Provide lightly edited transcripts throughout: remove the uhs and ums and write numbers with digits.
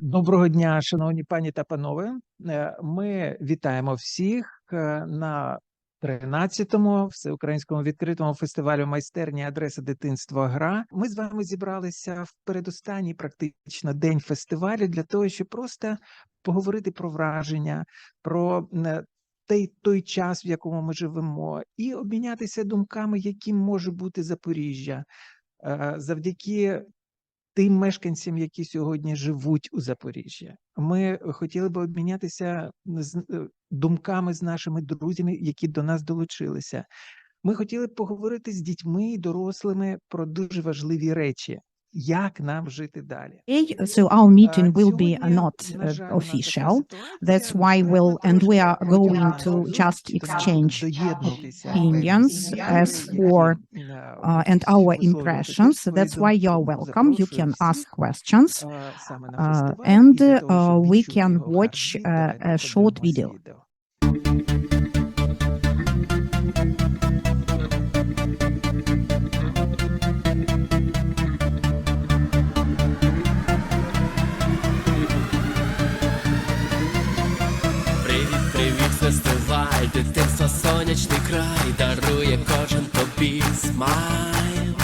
Доброго дня, шановні пані та панове. Ми вітаємо всіх на 13-му всеукраїнському відкритому фестивалю майстерні адреса дитинства гра. Ми з вами зібралися в передостанній практично день фестивалю для того, щоб просто поговорити про враження, про той час, в якому ми живемо, і обмінятися думками, яким може бути Запоріжжя завдяки тим мешканцям, які сьогодні живуть у Запоріжжі. Ми хотіли б обмінятися думками з нашими друзями, які до нас долучилися. Ми хотіли б поговорити з дітьми і дорослими про дуже важливі речі. Як нам жити далі? So our meeting will be not official. That's why we are going to just exchange opinions as for and our impressions. That's why you're welcome. You can ask questions and we can watch a short video. Фестиваль, дитинства, сонячний край, дарує кожен тобі смайл.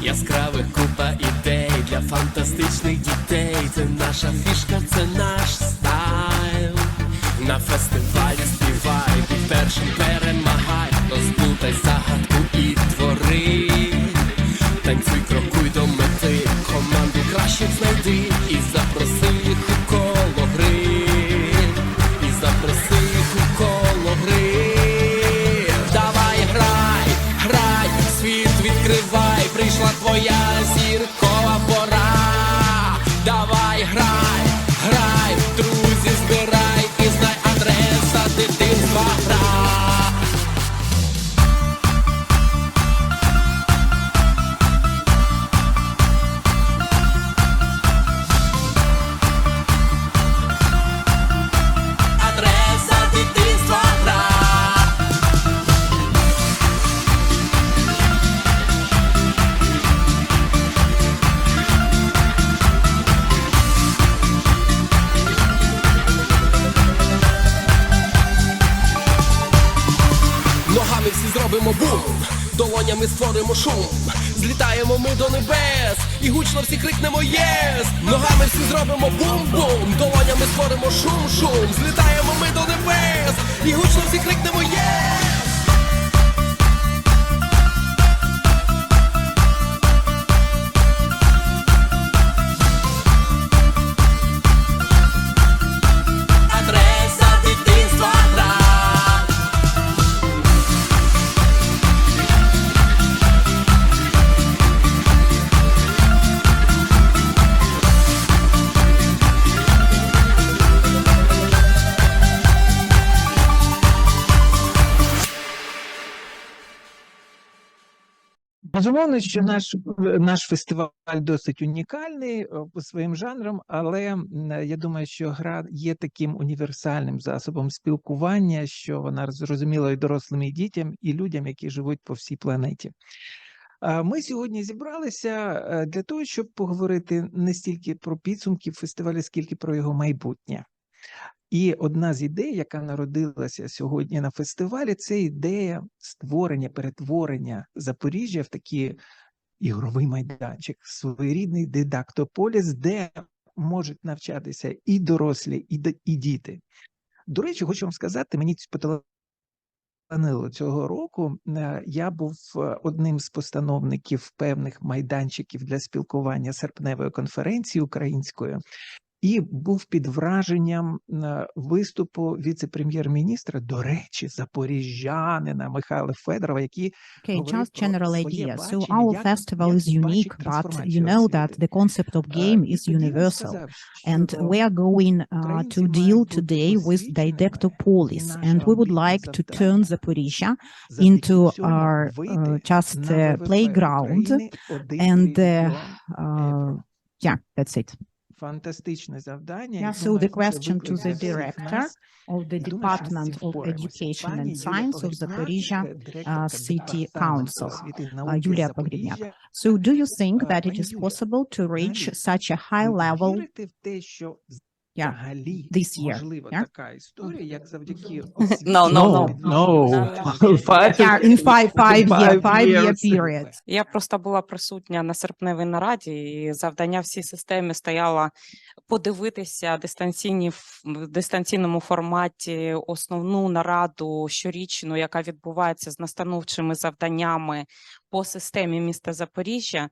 Яскравих купа ідей для фантастичних дітей. Це наша фішка, це наш стайл. На фестивалі співай, будь першим перемагай. Розплутай загадку і твори. Танцюй, крокуй до мети, команду кращих знайди. І запроси їх у коло гри. І запроси їх у коло гри. Давай грай, грай, світ відкривай. Прийшла твоя зіркова пора. Давай грай, грай, друзі збирай. І знай адреса дитинства гра. Ногами всі зробимо бум, долонями створимо шум. Злітаємо ми до небес і гучно всі крикнемо єс. Ногами всі зробимо бум-бум, долонями створимо шум-шум. Злітаємо ми до небес і гучно всі крикнемо єс. Безумовно, що наш фестиваль досить унікальний по своїм жанрам, але я думаю, що гра є таким універсальним засобом спілкування, що вона зрозуміла і дорослим, і дітям, і людям, які живуть по всій планеті. Ми сьогодні зібралися для того, щоб поговорити не стільки про підсумки фестивалю, скільки про його майбутнє. І одна з ідей, яка народилася сьогодні на фестивалі, це ідея створення, перетворення Запоріжжя в такий ігровий майданчик, своєрідний дидактополіс, де можуть навчатися і дорослі, і діти. До речі, хочу вам сказати, мені поталанило цього року, я був одним з постановників певних майданчиків для спілкування серпневої конференції української, і був під враженням виступу віце-прем'єр-міністра, до речі, запоріжжянина Михайла Федорова, який just general idea. So our festival is unique, but you know that the concept of game is universal. And we are going to deal today with didactopolis. And we would like to turn Zaporizhia into our just playground. And yeah, that's it. фантастичне завдання. Yeah, so the question to the director of the Department of Education and Science of Zaporizhia City Council, Юлія Погрібняк. So do you think that it is possible to reach such a high level this year? Така історія, як завдяки In five-year period. Я просто була присутня на серпневій нараді, і завдання всій системі стояло подивитися в дистанційному форматі основну нараду щорічну, яка відбувається з настановчими завданнями по системі міста Запоріжжя.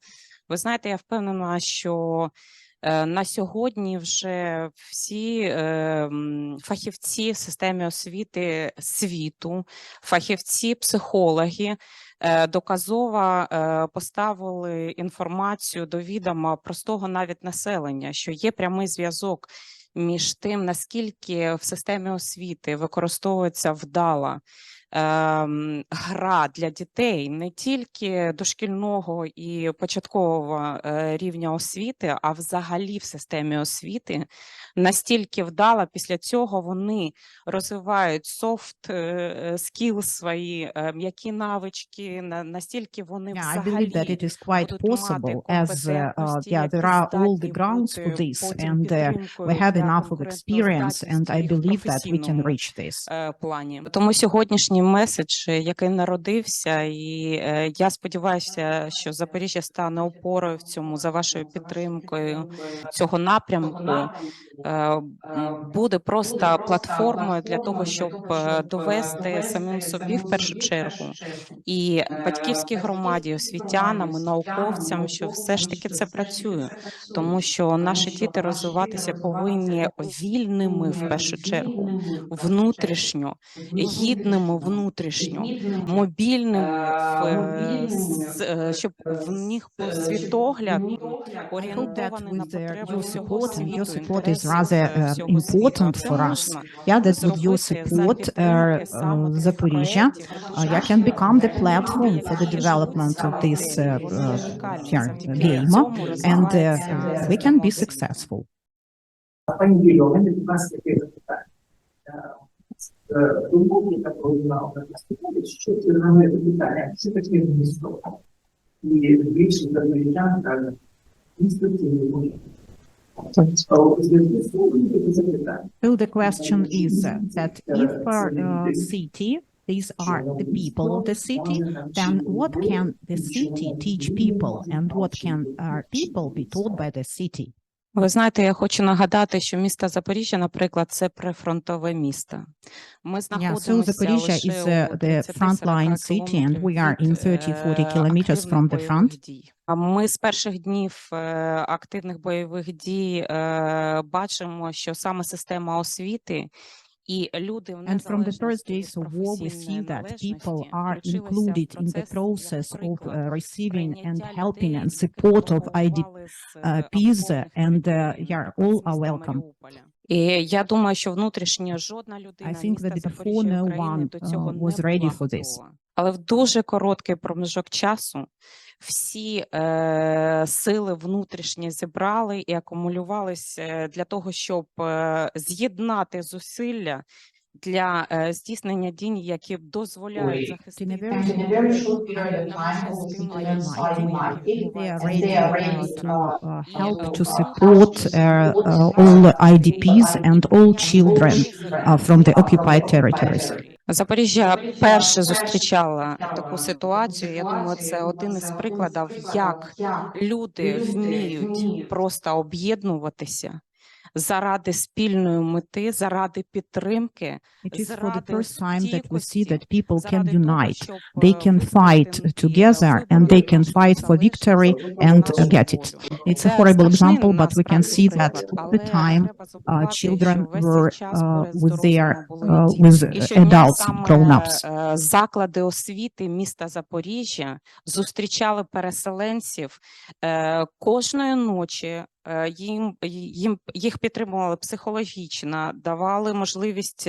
Ви знаєте, я впевнена, що на сьогодні вже всі фахівці в системі освіти світу, фахівці, психологи доказово поставили інформацію до відома простого навіть населення, що є прямий зв'язок між тим, наскільки в системі освіти використовується вдала гра для дітей не тільки дошкільного і початкового рівня освіти, а взагалі в системі освіти, настільки вдало після цього вони розвивають софт скіл свої, м'які навички, настільки вони взагалі I believe that it is quite possible as there are all the grounds for this and we have enough of experience and I believe that we can reach this. Плані. Тому сьогоднішній меседж, який народився, і я сподіваюся, що Запоріжжя стане опорою в цьому за вашою підтримкою цього напрямку, буде просто платформою для того, щоб довести самим собі в першу чергу і батьківській громаді, освітянам, і науковцям, що все ж таки це працює, тому що наші діти розвиватися повинні вільними в першу чергу, внутрішньо, гідними внутрішньо, мобільними, щоб в них був світогляд орієнтований на потреби всього світу. Your support is rather important for us. Yeah, that with your support, Zaporizhia can become the platform for the development of this game, and we can be successful. Пані Юліо, у мене до вас таке запитання. Умовні такої науки наступили, що це головне питання, що таке місто? І більше запоріжжян кажуть, місто це не може. So the question is that if city, these are the people of the city, then what can the city teach people and what can people be taught by the city? Ви знаєте, я хочу нагадати, що місто Запоріжжя, наприклад, це прифронтове місто. Ми знаходимося Zaporizhia is the frontline city and we are in 30-40 kilometers from the front. Ми з перших днів активних бойових дій бачимо, що саме система освіти і люди And from the first days of war, we see that people are included in the process of receiving and helping and support of IDPs, and all are welcome. І я думаю, що внутрішньо жодна людина міста Запоріжжя України до цього не була готова. Але в дуже короткий проміжок часу всі сили внутрішні зібрали і акумулювалися для того, щоб з'єднати зусилля для здійснення дій, які дозволяють захистити help to support all IDPs and all children from the occupied territories. Запоріжжя перше зустрічала таку ситуацію. Я думаю, це один із прикладів, як люди вміють просто об'єднуватися заради спільної мети, заради підтримки. It is for the first time that we see that people can unite. They can fight together and they can fight for victory and get it. It's a horrible example, but we can see that all the time children were with adults, grown-ups. Заклади освіти міста Запоріжжя зустрічали переселенців кожної ночі їх підтримували психологічно, давали можливість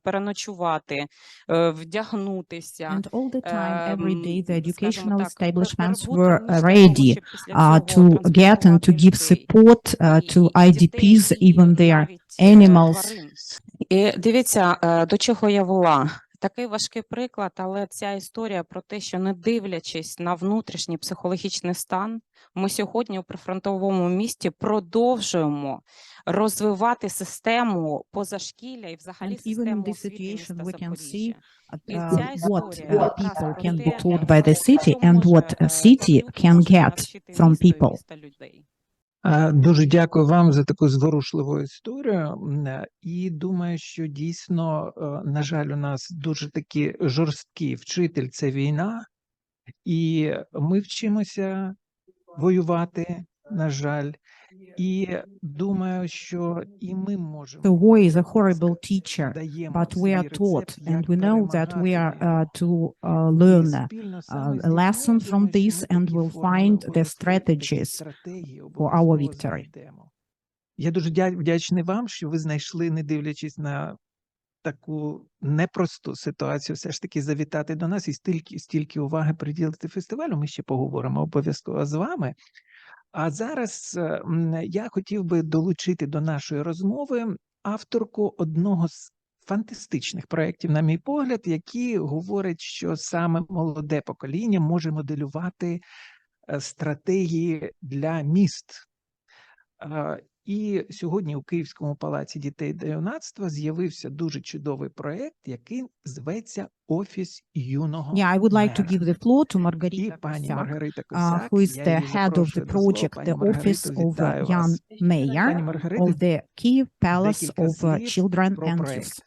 переночувати, вдягнутися. And all the time, every day, the Скажімо educational так, establishments перебуток were між для того, ready щоб після цього to get and to give транспортувати support to дітей IDPs, і even their навіть animals. тварин. І дивіться, до чого я вела. Такий важкий приклад, але ця історія про те, що не дивлячись на внутрішній психологічний стан, ми сьогодні у прифронтовому місті продовжуємо розвивати систему позашкілля і взагалі And even in систему this освіти situation, міста we can see Запоріжжя. what якраз people про can те, be taught by the city що and може, what a city комп'ютер can може get навчити from місто і people. міста людей. Дуже дякую вам за таку зворушливу історію. І думаю, що дійсно, на жаль, у нас дуже такий жорсткий вчитель – це війна, і ми вчимося воювати, на жаль. І думаю, що і ми можемо. The war is a horrible teacher, даємо but we свій are рецепт, taught, and як we know that we перемагати are війну. to І learn спільно саме з a дітьми, lesson я from думаю, що this, ми and такі will формули find the обов'язково, такі strategies стратегії for our обов'язково victory. знайдемо. Я дуже вдячний вам, що ви знайшли, не дивлячись на таку непросту ситуацію, все ж таки завітати до нас і стільки уваги приділити фестивалю. Ми ще поговоримо обов'язково з вами. А зараз я хотів би долучити до нашої розмови авторку одного з фантастичних проєктів, на мій погляд, які говорять, що саме молоде покоління може моделювати стратегії для міст. І сьогодні у Київському палаці дітей та юнацтва з'явився дуже чудовий проєкт, який зветься «Офіс юного Yeah, I would like to мера». give the floor to І Margarita пані Kosyak, Маргарита Косяк, who is я the її head of the запрошую до слова. project, Пані the Маргарито, Office of вітаю Young вас. Пані Mayor Маргарито, of the Kyiv Palace декілька of слів Children про and проект. Youth.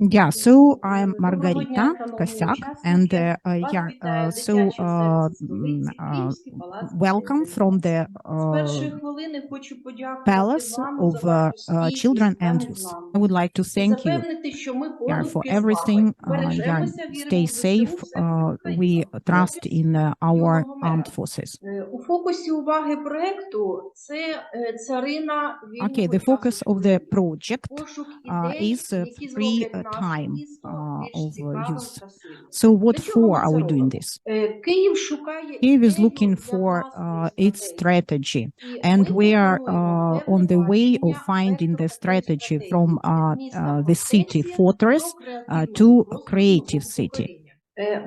Yeah, so I'm Доброго дня, Margarita шановні Kosyak, and учасники. Вас yeah, вітає so дитячий сервіс столиці, Київський палац welcome дітей та from юнацтва. the З першої хвилини хочу подякувати Palace вам of за вашу стійкість Children та and Youth. I незламність. would like to І thank you запевнити, що ми for подумки з вами. everything. Бережемося, віримо Stay в ЗСУ, safe. все буде We Україна. trust in our Юного мера. armed forces. У фокусі уваги проекту це царина Okay, вільного the focus часу of the чоловіка. project Пошук ідей, is які free зроблять наше time місто більш of цікавим, youth. красивим. So what Для чого for ми are це we doing робимо? this? Київ шукає Kyiv is ідею looking для for власної its стратегії. strategy, І and ми we are пропонуємо on the way of бачення finding the вектору такої strategy стратегії from від міста the city фортеці fortress до креативного to простору creative нового city. покоління.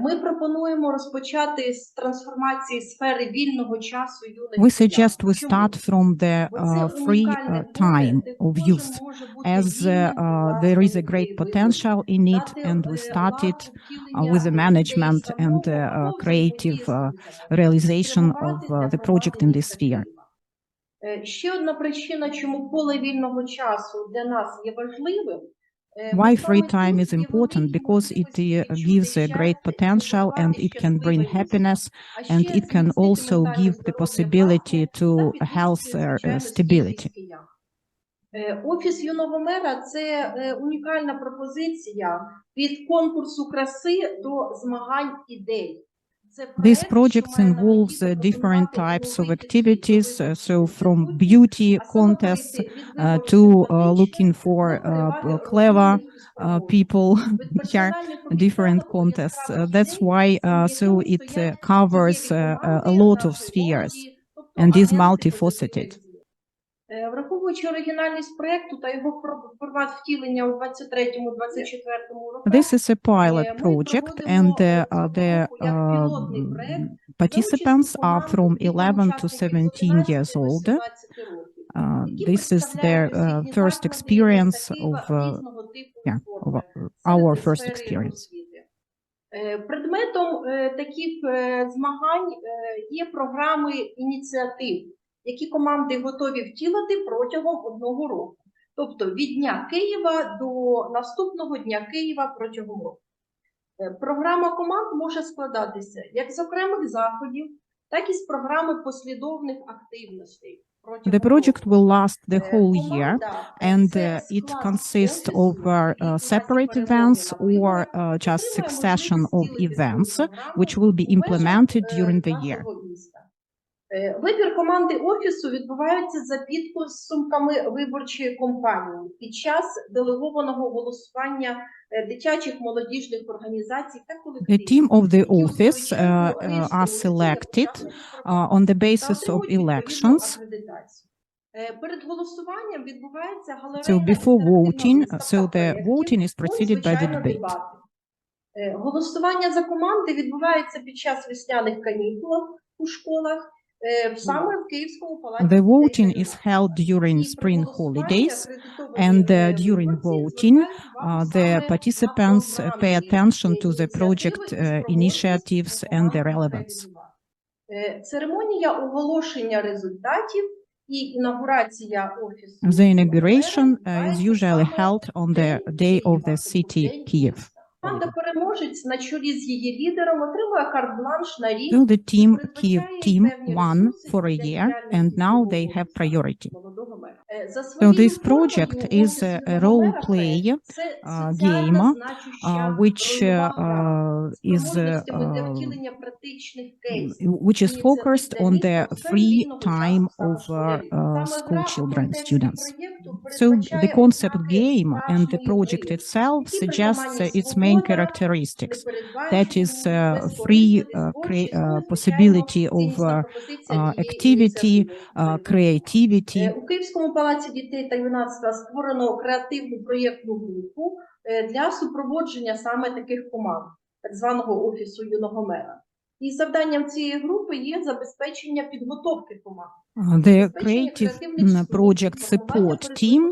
Ми пропонуємо розпочати з трансформації сфери вільного часу юних We киян. suggest we Чому? start from the Бо це free унікальне поле, time де of кожен youth, може бути as вільним there is a власним great вибором. potential in it, Дати and we started лад у втілення with the людей management and самого або creative взаємодії з іншими. realization of Спрямувати для the project in this провадження sphere. Києва. Ще одна причина, чому поле вільного часу для нас є важливим. Why free time is important? Because it gives a great potential and it can bring happiness, and it can also give the possibility to health stability. Офіс юного мера – це унікальна пропозиція від конкурсу краси до змагань ідей. This project involves different types of activities, so from beauty contests to looking for clever people, here different contests. That's why so it covers a lot of spheres and is multifaceted. Враховуючи оригінальність проєкту та його формат втілення у 23-24 роках, This is a pilot project, and the participants are from 11 to 17 years old. This is their first experience of our first experience. Предметом таких змагань є програми ініціатив, які команди готові втілити протягом 1 року. Тобто від Дня Києва до наступного Дня Києва протягом року. Програма команд може складатися як з окремих заходів, так і з програми послідовних активностей. The project will last the whole year, and it consists of separate events or just succession of events which will be implemented during the year. Вибір команди офісу відбувається за підсумками виборчої кампанії під час делегованого голосування дитячих молодіжних організацій та The колективів. team of the які, у свою office чергу, are реєструються selected як учасники програми on the та basis of отримують відповідну elections. акредитацію. Перед голосуванням відбувається So галерея before voting, інтерактивна so виставка the проєктів, voting is ну і, preceded by the звичайно, debate. дебати. Голосування за команди відбувається під час весняних канікул у школах, саме в Київському палаці The дітей та voting is юнацтва. held during І при spring голосуванні holidays, акредитовані and during виборці voting, звертають увагу the саме participants на pay програмні attention to the ініціативи project і спроможність initiatives and their виконавців relevance. реалізувати. Церемонія оголошення результатів і інаугурація офісу The inauguration відбувається is usually саме held on the День day of Києва, the тобто city День Kyiv. міста. Команда-переможець на чолі з її лідером отримує карт-бланш на рік. So the team Передбачає Kyiv team певні won ресурси for a для year, діяльності and now нового they have офісу, priority. молодого мера. За So своєю this формою project is офіс a юного role мера play це game, соціально значуща which рольова гра з is спроможностями для втілення практичних кейсів. which is focused on the free time of Саме school гра у children, контексті students. проєкту So the передбачає concept ознаки game and the справжньої project гри, itself які suggests притаманні its main свобода, characteristics. That is непередбачуваність, free безкорисливість, творчість, ну і, possibility звичайно, of ціннісна пропозиція тієї activity, ініціативи. creativity. У Київському палаці дітей та юнацтва створено креативну проєктну групу для супроводження саме таких команд, так званого офісу юного мера. І завданням цієї групи є забезпечення підготовки команд. The creative project support team,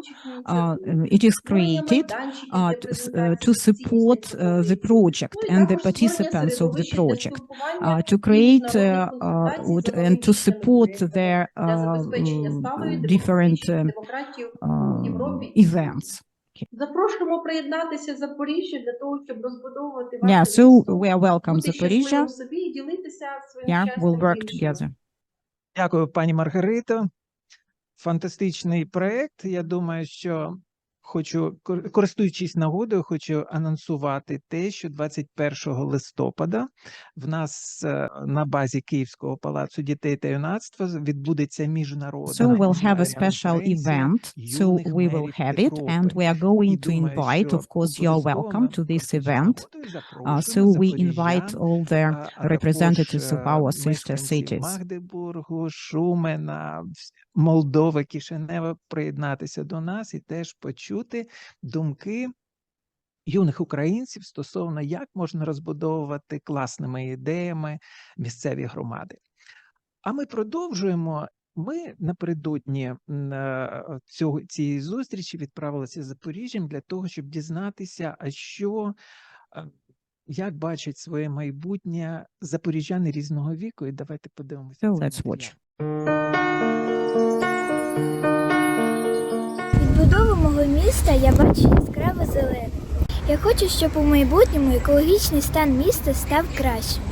it is created to support the project and the participants of the project, to create and to support their different events. Запрошуємо приєднатися Запоріжжя для того, щоб розбудовувати Yeah, ваше so місто, we are welcome бути щасливим Zaporizhia. в собі і ділитися своїм Yeah, щастям we'll work з іншими. together. Дякую, пані Маргарито. Фантастичний проєкт. Я думаю, що користуючись нагодою, хочу анонсувати те, що 21 листопада в нас на базі Київського палацу дітей та юнацтва відбудеться міжнародна So we'll have a онлайн special конференція event. So юних we will мерів have it, Європи. and we are going І to думаю, invite, що of course, you are обов'язково welcome ми to this користуючись event. нагодою, So запрошуємо we invite запоріжжян, all the а також representatives of our sister мешканців cities. Магдебургу, Шумена, Молдови, Кишинева приєднатися до нас і теж почути думки юних українців стосовно, як можна розбудовувати класними ідеями місцеві громади. А ми продовжуємо. Ми напередодні цієї зустрічі відправилися з Запоріжжям для того, щоб дізнатися, як бачать своє майбутнє запоріжжяни різного віку. І давайте подивимося. So цей let's watch. Відбудову мого міста я бачу яскраво зеленим. Я хочу, щоб у майбутньому екологічний стан міста став кращим.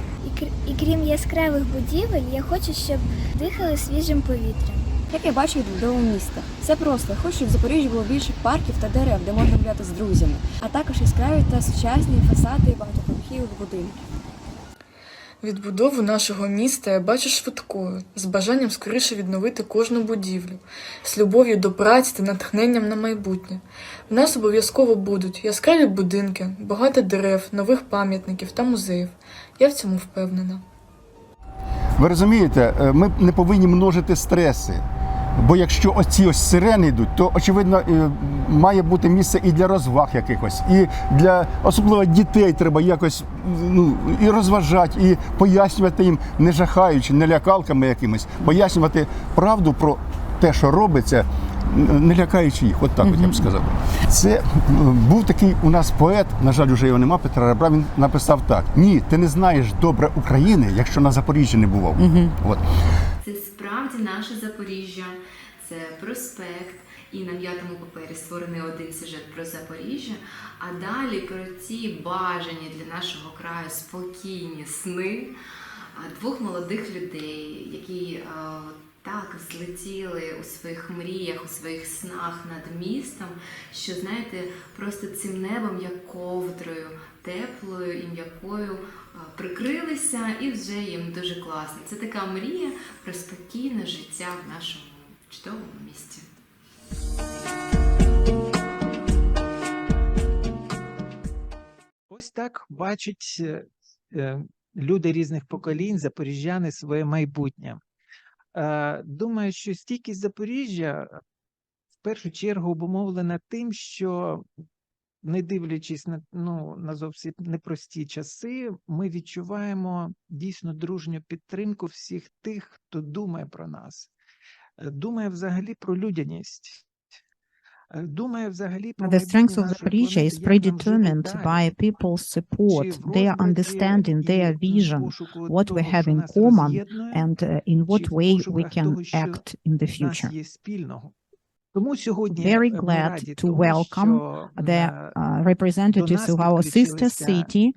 І крім яскравих будівель, я хочу, щоб дихали свіжим повітрям. Як я бачу відбудову міста? Все просто. Хочу, щоб в Запоріжжі було більше парків та дерев, де можна гуляти з друзями, а також яскраві та сучасні фасади багатоповерхівок будинків. Відбудову нашого міста я бачу швидкою, з бажанням скоріше відновити кожну будівлю, з любов'ю до праці та натхненням на майбутнє. В нас обов'язково будуть яскраві будинки, багато дерев, нових пам'ятників та музеїв. Я в цьому впевнена. Ви розумієте, ми не повинні множити стреси. Бо якщо оці сирени йдуть, то, очевидно, має бути місце і для розваг якихось, і для, особливо дітей треба якось і розважати, і пояснювати їм, не жахаючи, не лякалками якимись, пояснювати правду про те, що робиться, не лякаючи їх. От так от я б сказав. Це був такий у нас поет, на жаль, вже його нема, Петра Ребра, він написав так: «Ні, ти не знаєш добре України, якщо на Запоріжжі не бував». От. Це справді наше Запоріжжя, це проспект, і на м'ятому папері створений один сюжет про Запоріжжя, а далі про ці бажані для нашого краю спокійні сни двох молодих людей, які так злетіли у своїх мріях, у своїх снах над містом, що, знаєте, просто цим небом, як ковдрою, теплою і м'якою прикрилися, і вже їм дуже класно. Це така мрія про спокійне життя в нашому чудовому місті. Ось так бачать люди різних поколінь, запоріжжяни, своє майбутнє. Думаю, що стійкість Запоріжжя в першу чергу обумовлена тим, що, не дивлячись на зовсім непрості часи, ми відчуваємо дійсно дружню підтримку всіх тих, хто думає про нас, думає взагалі про людяність. The strength of Zaporizhia is predetermined by people's support, their understanding, their vision, what we have in common, and in what way we can act in the future. Very glad to welcome the representatives of our sister city,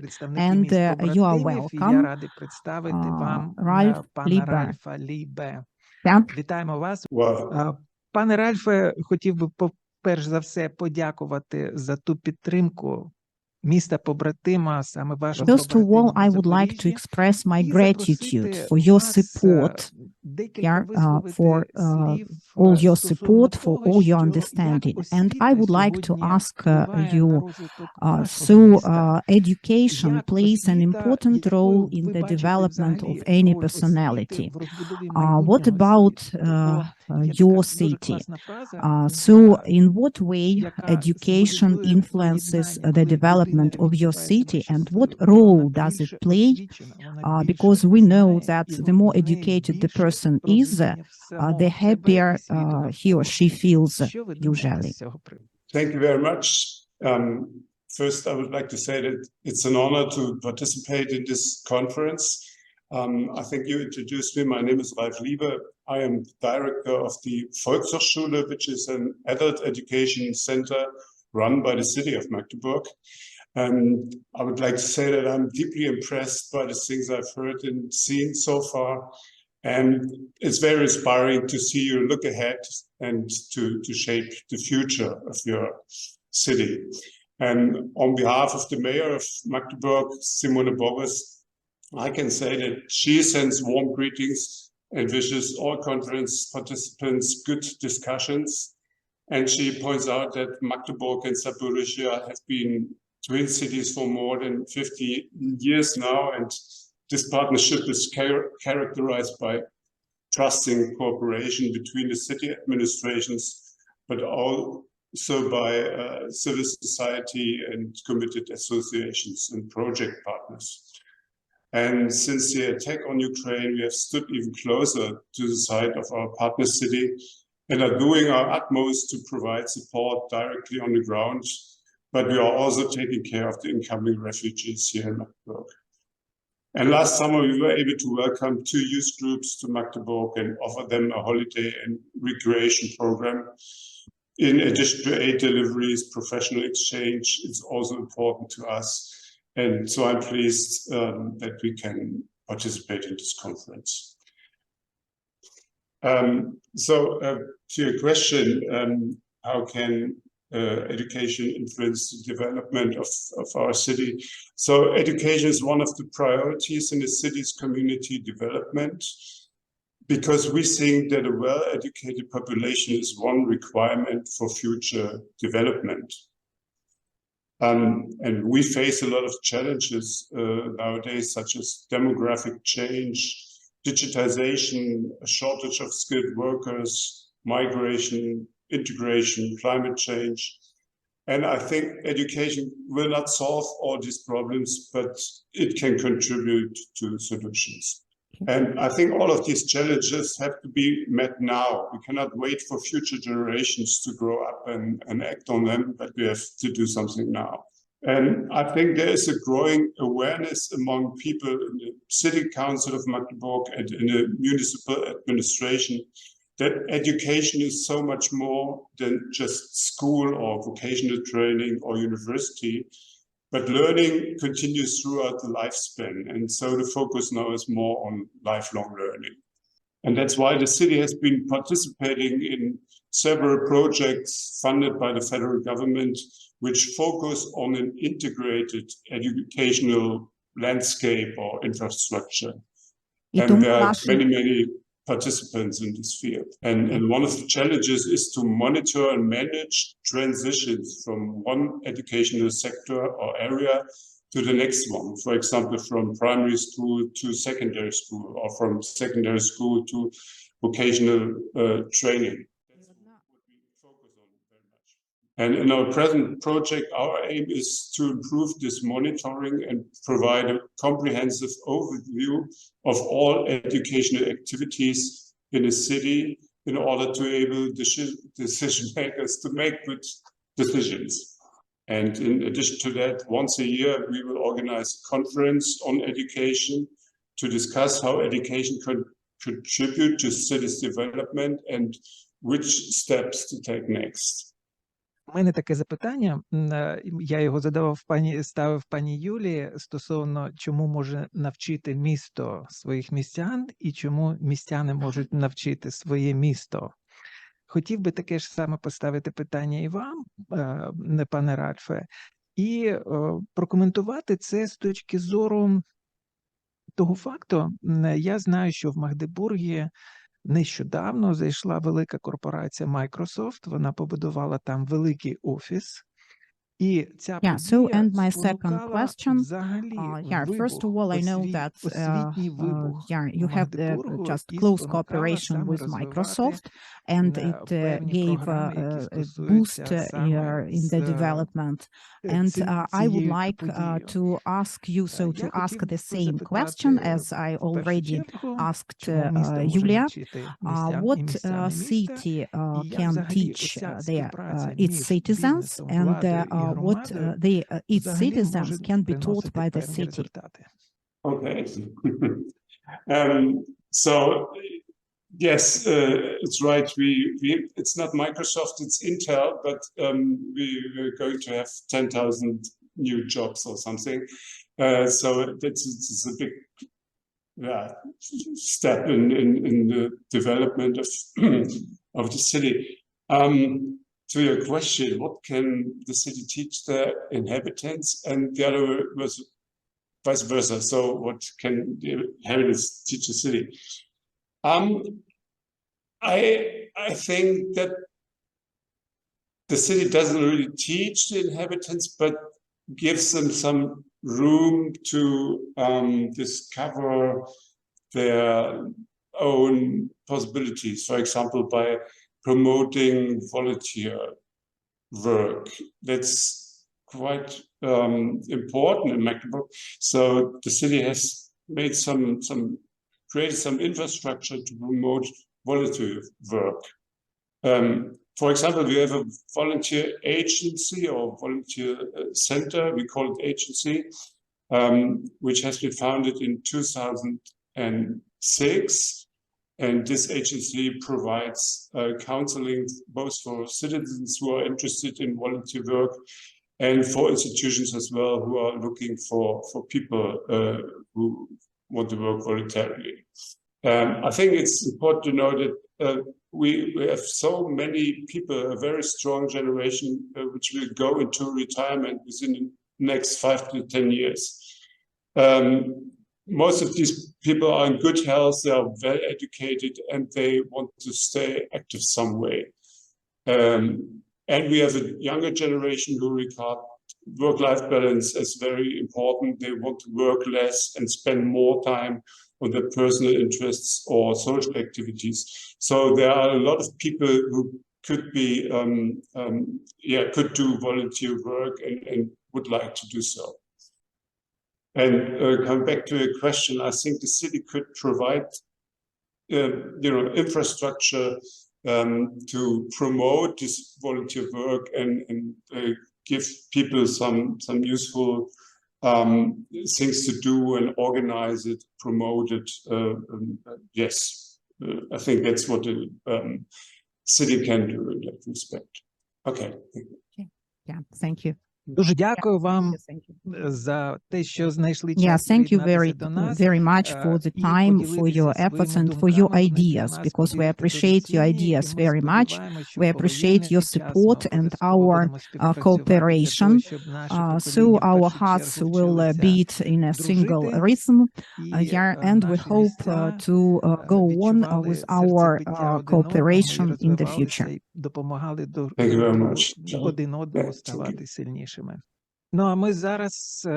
and you are welcome, Ralph Lieber. Вітаємо вас. Пане Ральфе, хотів би перш за все подякувати за ту підтримку міста-побратима, саме вашого First of all, I would like to express my gratitude for your support, for all your support, for all your understanding. And I would like to ask you, so education plays an important role in the development of any personality. What about your city? So in what way education influences the development of your city, and what role does it play? Because we know that the more educated the person is, the happier he or she feels usually. Thank you very much. First, I would like to say that it's an honor to participate in this conference. I think you introduced me. My name is Ralph Lieber. I am director of the Volkshochschule, which is an adult education center run by the city of Magdeburg. And I would like to say that I'm deeply impressed by the things I've heard and seen so far. And it's very inspiring to see you look ahead and to shape the future of your city. And on behalf of the mayor of Magdeburg, Simone Boris, I can say that she sends warm greetings and wishes all conference participants good discussions. And she points out that Magdeburg and Zaporizhia have been twin cities for more than 50 years now, and this partnership is characterized by trusting cooperation between the city administrations, but also by civil society and committed associations and project partners. And since the attack on Ukraine, we have stood even closer to the side of our partner city and are doing our utmost to provide support directly on the ground, but we are also taking care of the incoming refugees here in Magdeburg. And last summer, we were able to welcome 2 youth groups to Magdeburg and offer them a holiday and recreation program. In addition to aid deliveries, professional exchange is also important to us. And so I'm pleased that we can participate in this conference. To your question, how can education influence the development of our city? So education is one of the priorities in the city's community development, because we think that a well-educated population is one requirement for future development. And we face a lot of challenges nowadays, such as demographic change, digitization, a shortage of skilled workers, migration, integration, climate change. And I think education will not solve all these problems, but it can contribute to solutions. And I think all of these challenges have to be met now. We cannot wait for future generations to grow up and act on them, but we have to do something now. And I think there is a growing awareness among people in the City Council of Magdeburg and in the municipal administration that education is so much more than just school or vocational training or university, but learning continues throughout the lifespan. And so the focus now is more on lifelong learning. And that's why the city has been participating in several projects funded by the federal government, which focus on an integrated educational landscape or infrastructure. And there are many participants in this field. And one of the challenges is to monitor and manage transitions from one educational sector or area to the next one. For example, from primary school to secondary school, or from secondary school to vocational training. That's what we focus on very much. And in our present project, our aim is to improve this monitoring and provide a comprehensive overview of all educational activities in a city in order to enable decision makers to make good decisions. And in addition to that, once a year, we will organize a conference on education to discuss how education could contribute to cities' development and which steps to take next. У мене таке запитання, я його ставив пані Юлії стосовно, чому може навчити місто своїх містян і чому містяни можуть навчити своє місто. Хотів би таке ж саме поставити питання і вам, пане Ральфе, і прокоментувати це з точки зору того факту. Я знаю, що в Магдебургі нещодавно зайшла велика корпорація Microsoft, вона побудувала там великий офіс. So, and my second question, first of all, I know that you have just close cooperation with Microsoft, and it gave a boost in the development. And I would like to ask you, to ask the same question as I already asked Julia. What city can teach its citizens, and what its citizens can be taught by the city? Okay. So yes, it's right. It's not Microsoft, it's Intel, but we're going to have 10,000 new jobs or something. So it's a big step in the development of the city. To your question, what can the city teach their inhabitants? And the other was vice versa. So what can the inhabitants teach the city? I think that the city doesn't really teach the inhabitants, but gives them some room to discover their own possibilities. For example, by promoting volunteer work. That's quite important in Mecklenburg. So the city has made created some infrastructure to promote volunteer work. For example, we have a volunteer agency or volunteer center, we call it agency, which has been founded in 2006. And this agency provides counseling both for citizens who are interested in volunteer work and for institutions as well who are looking for people who want to work voluntarily. I think it's important to know that we have so many people, a very strong generation, which will go into retirement within the next 5 to 10 years. Most of these people are in good health, they are well educated, and they want to stay active some way. And we have a younger generation who regard work-life balance as very important. They want to work less and spend more time on their personal interests or social activities. So there are a lot of people who could be, could do volunteer work and would like to do so. And coming back to your question, I think the city could provide, infrastructure to promote this volunteer work and give people some useful things to do and organize it, promote it. Yes, I think that's what the city can do in that respect. Okay. Yeah, thank you. Дуже дякую вам Yes, thank you. за те, що знайшли Yeah, час thank you приєднатися до нас very much for the і time, for поділитися your efforts своїми and for your думками. Вони для ideas, нас because we повірте appreciate дуже your цінні, і ideas ми very much. сподіваємося, що We в appreciate повоєнний your час ми support and обов'язково our будемо співпрацювати для cooperation. того, щоб наше So покоління в our першу hearts чергу will вчилися beat in a single дружити, rhythm. і Yeah, and we наші hope місця to go on відчували with our серцебиття один одного і cooperation in the розвивалися, і допомагали Thank you very much. один одному Yeah, thank you. ставати сильнішими. Ну, а ми зараз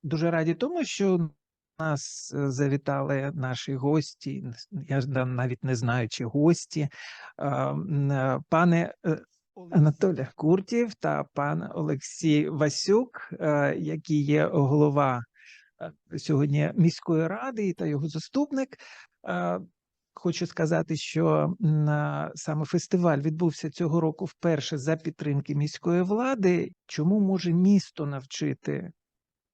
дуже раді тому, що у нас завітали наші гості. Я ж навіть не знаю, чи гості. Пане Анатолій Куртів та пан Олексій Васюк, який є голова сьогодні міської ради та його заступник. Хочу сказати, що саме фестиваль відбувся цього року вперше за підтримки міської влади. Чому може місто навчити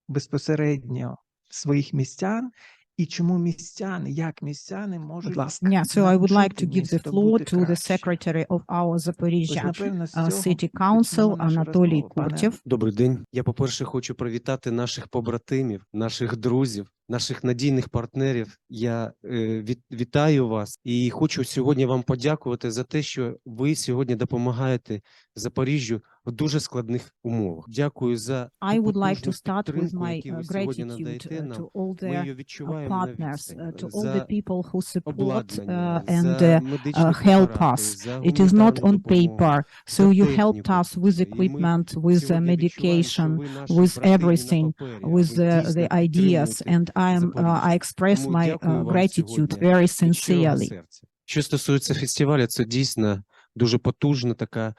безпосередньо своїх містян? І чому містяни, як містяни можуть Yeah, so I would like to навчити give the місто floor бути to the краще? secretary of our Ось, Zaporizhia напевно, з цього City почнемо Council, нашу Анатолій розмову. Пане Куртєв. Добрий день. Я, по-перше, хочу привітати наших побратимів, наших друзів, наших надійних партнерів. Я вітаю вас і хочу сьогодні вам подякувати за те, що ви сьогодні допомагаєте Запоріжжю в дуже складних умовах. Дякую за I would like потужну to start with підтримку, my яку ви сьогодні gratitude надаєте нам. to all Ми the її відчуваємо на partners, відстані. to all the За people who support обладнання, and за медичні help препарати, us. за It is not гуманітарну on допомогу, paper, за so you helped техніку. us with І ми equipment, with сьогодні відчуваємо, що medication, ви наші with братині на everything, папері, а with ви дійсно the ideas, підтримуєте and I Запоріжжя. express Тому my дякую вам gratitude сьогодні very від щирого sincerely. серця. Що стосується фестивалю, це дійсно дуже потужна така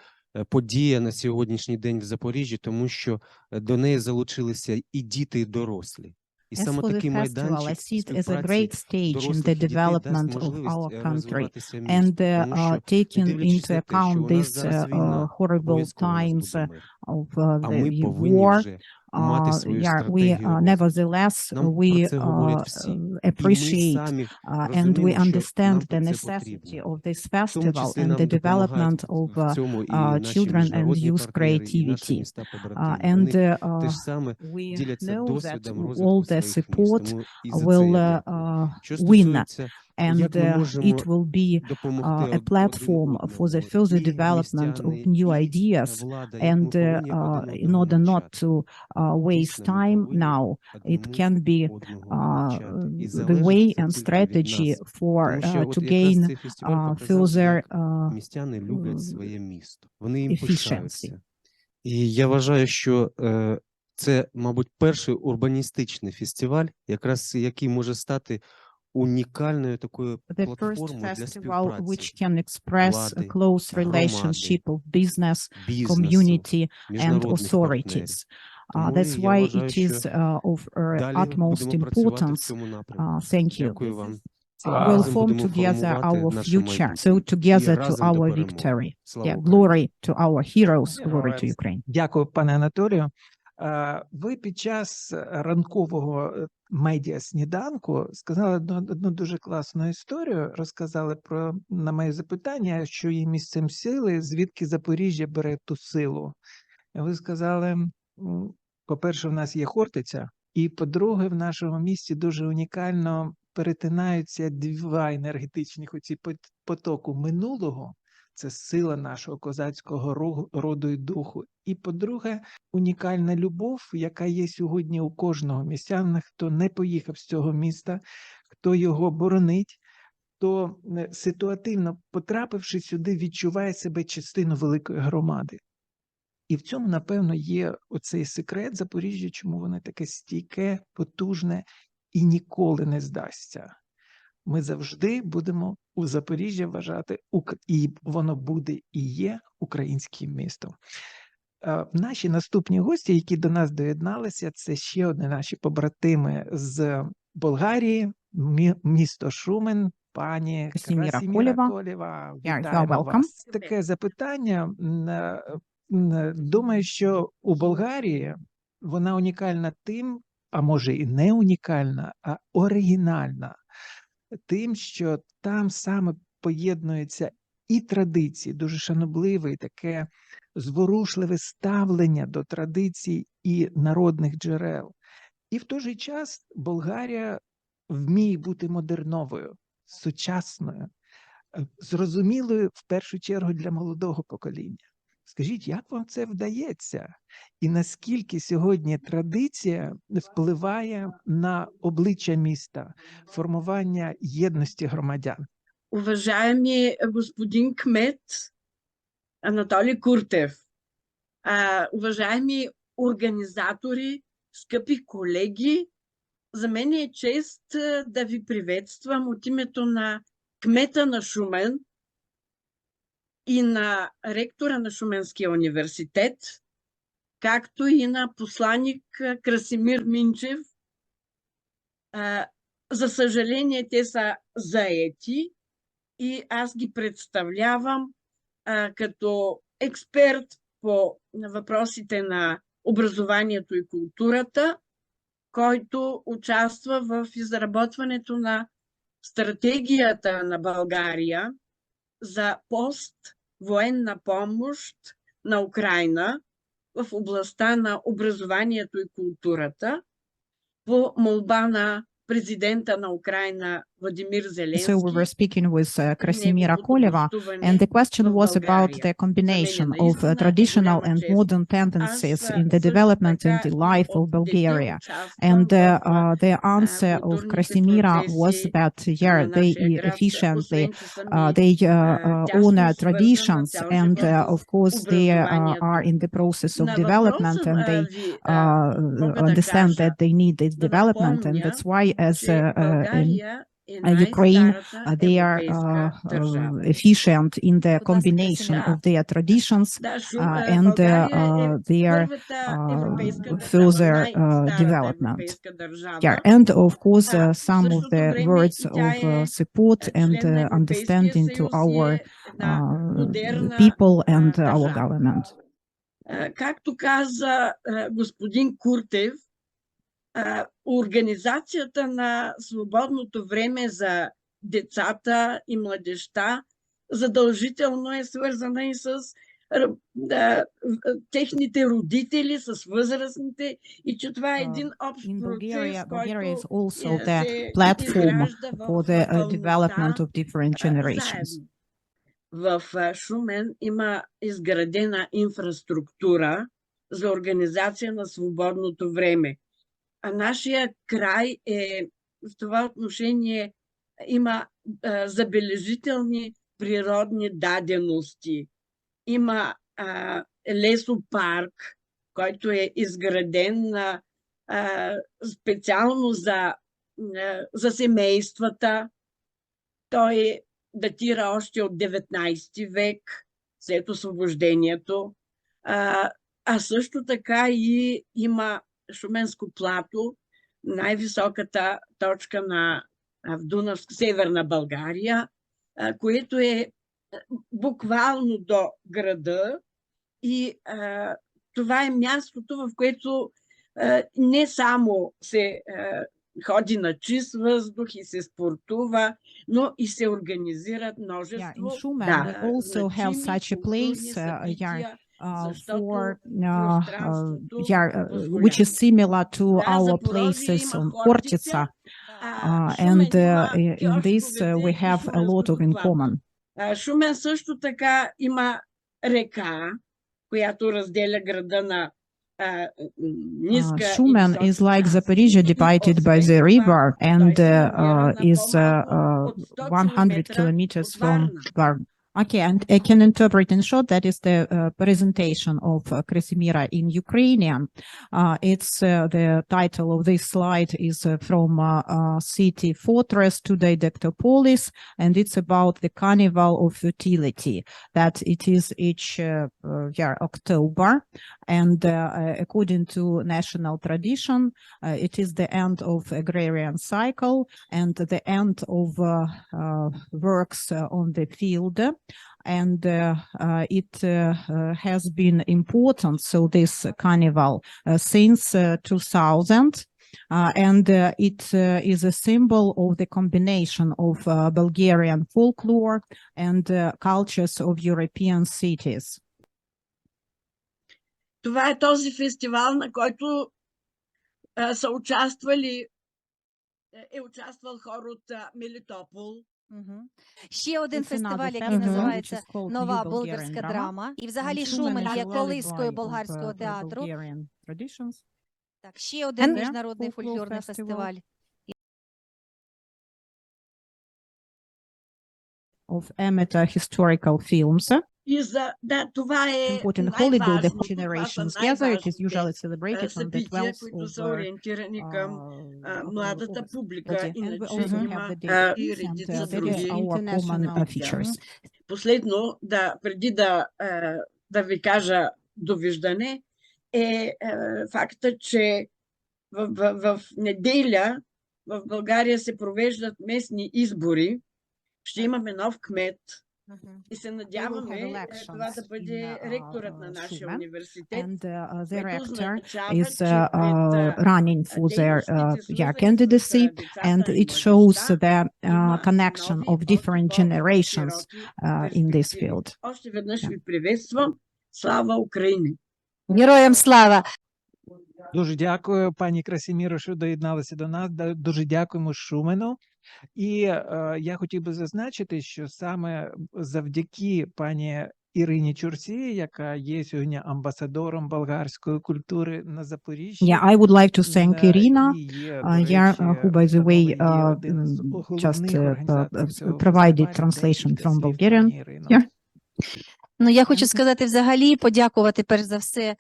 подія на сьогоднішній день в Запоріжжі, тому що до неї залучилися і діти, і дорослі. І As саме for the такий festival, I майданчик see it as a співпраці great stage in the дорослих і дітей дасть development of можливість our country. розвиватися And місту. Тому що, taking дивлячись into на те, що account у нас these зараз війна, horrible обов'язково у нас times буде мир. of А ми the повинні war, вже мати свою we стратегію розвитку. nevertheless Нам we про це говорять всі. І ми appreciate самі and we розуміємо, що understand нам the про це necessity потрібно. of this В тому festival числі and нам the допомагають development of в цьому і наші children and міжнародні youth партнери, і наші creativity. міста-побратими. And Вони теж саме we діляться know that досвідом all розвитку the своїх міст. support Тому і за це will я дякую. Що win, стосується, and як ми можемо it will be допомогти a platform for the further і development of містяни, new і ideas. влада, як ми And повинні один in одного order not навчати. to waste Дійсно, ми time повинні now, it одному can be одного навчати. І the залежить way це and тільки від strategy нас. for Тому що от to якраз gain цей фестиваль показав, further як містяни люблять своє місто. Вони їм efficiency. пишаються. І я вважаю, що це, мабуть, перший урбаністичний фестиваль, якраз який може стати унікальною такою The first платформою для festival співпраці which can express a влади, close громади, relationship of business, бізнесу, community, and міжнародних партнерів. authorities. Тому That's я why вважаю, it is що of далі utmost будемо працювати в importance. цьому напрямку. Thank you. Дякую вам. We'll Разом form будемо together формувати our наше future, майбутнє. so І together to разом до our перемоги. victory. Слава Yeah, Україні! glory to our heroes, glory to Ukraine. Дякую, пане Анатолію. Ви під час ранкового медіа-сніданку сказали одну дуже класну історію, розказали про, на моє запитання, що є місцем сили, звідки Запоріжжя бере ту силу. Ви сказали, по-перше, в нас є Хортиця, і по-друге, в нашому місті дуже унікально перетинаються два енергетичних оці потоку минулого, це сила нашого козацького роду і духу. І, по-друге, унікальна любов, яка є сьогодні у кожного містянина, хто не поїхав з цього міста, хто його боронить, хто ситуативно потрапивши сюди, відчуває себе частиною великої громади. І в цьому, напевно, є оцей секрет Запоріжжя, чому воно таке стійке, потужне і ніколи не здасться. Ми завжди будемо у Запоріжжя вважати, і воно буде і є українським містом. Наші наступні гості, які до нас доєдналися, це ще одні наші побратими з Болгарії, місто Шумен, пані Красіміра Колєва. Вітаємо вас. Таке запитання. Думаю, що у Болгарії вона унікальна тим, а може і не унікальна, а оригінальна. Тим, що там саме поєднуються і традиції, дуже шанобливе, і таке зворушливе ставлення до традицій і народних джерел. І в той же час Болгарія вміє бути модерновою, сучасною, зрозумілою в першу чергу для молодого покоління. Скажіть, як вам це вдається? І наскільки сьогодні традиція впливає на обличчя міста, формування єдності громадян? Уважаеми господин кмет Анатолий Куртев, уважаеми организатори, скъпи колеги, за мен е чест да ви приветствам от името на кмета на Шумен и на ректора на Шуменския университет, както и на посланик Красимир Минчев. За съжаление, те са заети и аз ги представлявам като експерт по въпросите на образованието и културата, който участва в изработването на стратегията на България за поствоенна помощ на Украйна в областта на образованието и културата по молба на президента на Украйна Владимир Зеленски. So we were speaking with Krasimira Koleva, and the question was about the combination of traditional and modern tendencies in the development and the life of Bulgaria. And the answer of Krasimira was that, yeah, they efficiently, they honor traditions, and of course they are in the process of development, and they understand that they need this development, and that's why as Ukraine, they are efficient in the combination of their traditions and their further development. Yeah, and of course, some of the words of support and understanding to our people and our government. Както каза господин Куртев, организацията на свободното време за децата и младежта задължително е свързана и с техните родители, с възрастните, и че това е един общ процес, Bulgaria is also the platform for the development of different generations. В Шумен има изградена инфраструктура за организация на свободното време. А нашия край в това отношение има забележителни природни дадености. Има лесопарк, който е изграден специално за семействата. Той датира още от 19 век, след освобождението. А също така и има Шуменско плато, най-високата точка в Дунавска, северна България, което е буквално до града, и това е мястото, в което не само се ходи на чист въздух и се спортува, но и се организират множество. Yeah, in Schumann, we also have such a place which is similar to our places on Kortica, and in this we have a lot of in common. Шумен също така има река, която разделя града на Schumann is like Zaporizhia divided by the river, and is 100 kilometers from Varna. Okay, and I can interpret in short. That is the presentation of Krasimira in Ukrainian. It's the title of this slide is from City Fortress to Didactopolis, and it's about the Carnival of Fertility, that it is each year October, and according to national tradition, it is the end of agrarian cycle and the end of works on the field. And it has been important, so this carnival since 2000, and it is a symbol of the combination of Bulgarian folklore and cultures of European cities. Това е този фестивал, на който са участвали, е участвал хор от Мелитопол. Ще один фестиваль, який називається «Нова болгарська драма». І взагалі Шумен є колискою болгарського театру. Так, ще один міжнародний фольклорний фестиваль. Of amateur historical films. И това е Important holiday the най-важното. generations Това са gather. It is най-важните usually celebrated on the събития, 12th които of са ориентирани към младата публика. Иначе има и редица други features. Последно, преди да ви кажа довиждане, е факта, че в неделя в България се провеждат местни избори. Ще имаме нов кмет. И се надяваме това да бъде ректорът на нашия университет, Their rector is running for their candidacy, and it shows the connection of different generations in this field. Още веднъж ви приветствам. Слава Україні! Героям слава! Дуже дякую, пані Красіміро, що доєдналися до нас. Дуже дякуємо Шумену. І я хотів би зазначити, що саме завдяки пані Ірині Чурсі, яка є сьогодні амбасадором болгарської культури на Запоріжжі. Yeah, I would like to thank Irina, who, by the way, just provided translation from Bulgarian. Yeah. Ну, я хочу сказати взагалі, подякувати перш за все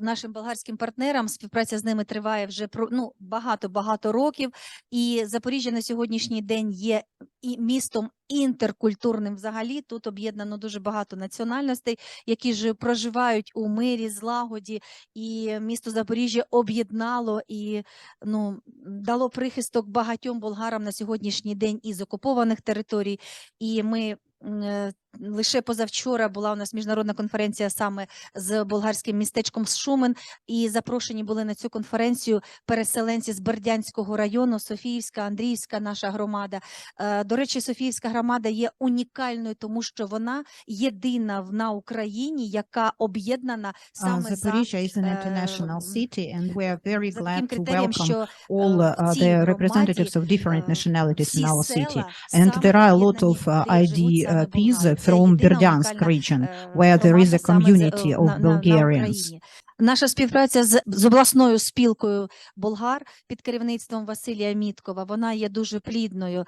нашим болгарським партнерам. Співпраця з ними триває вже багато років. І Запоріжжя на сьогоднішній день є і містом інтеркультурним взагалі. Тут об'єднано дуже багато національностей, які ж проживають у мирі, злагоді. І місто Запоріжжя об'єднало і дало прихисток багатьом болгарам на сьогоднішній день із окупованих територій. І ми лише позавчора була у нас міжнародна конференція саме з болгарським містечком Шумен, і запрошені були на цю конференцію переселенці з Бердянського району, Софіївська, Андріївська наша громада. До речі, Софіївська громада є унікальною, тому що вона єдина на Україні, яка об'єднана саме за таким критерієм, що в цій громаді всі села from Berdyansk region, where there is a community of Bulgarians. Наша співпраця з обласною спілкою болгар під керівництвом Василія Міткова, вона є дуже плідною.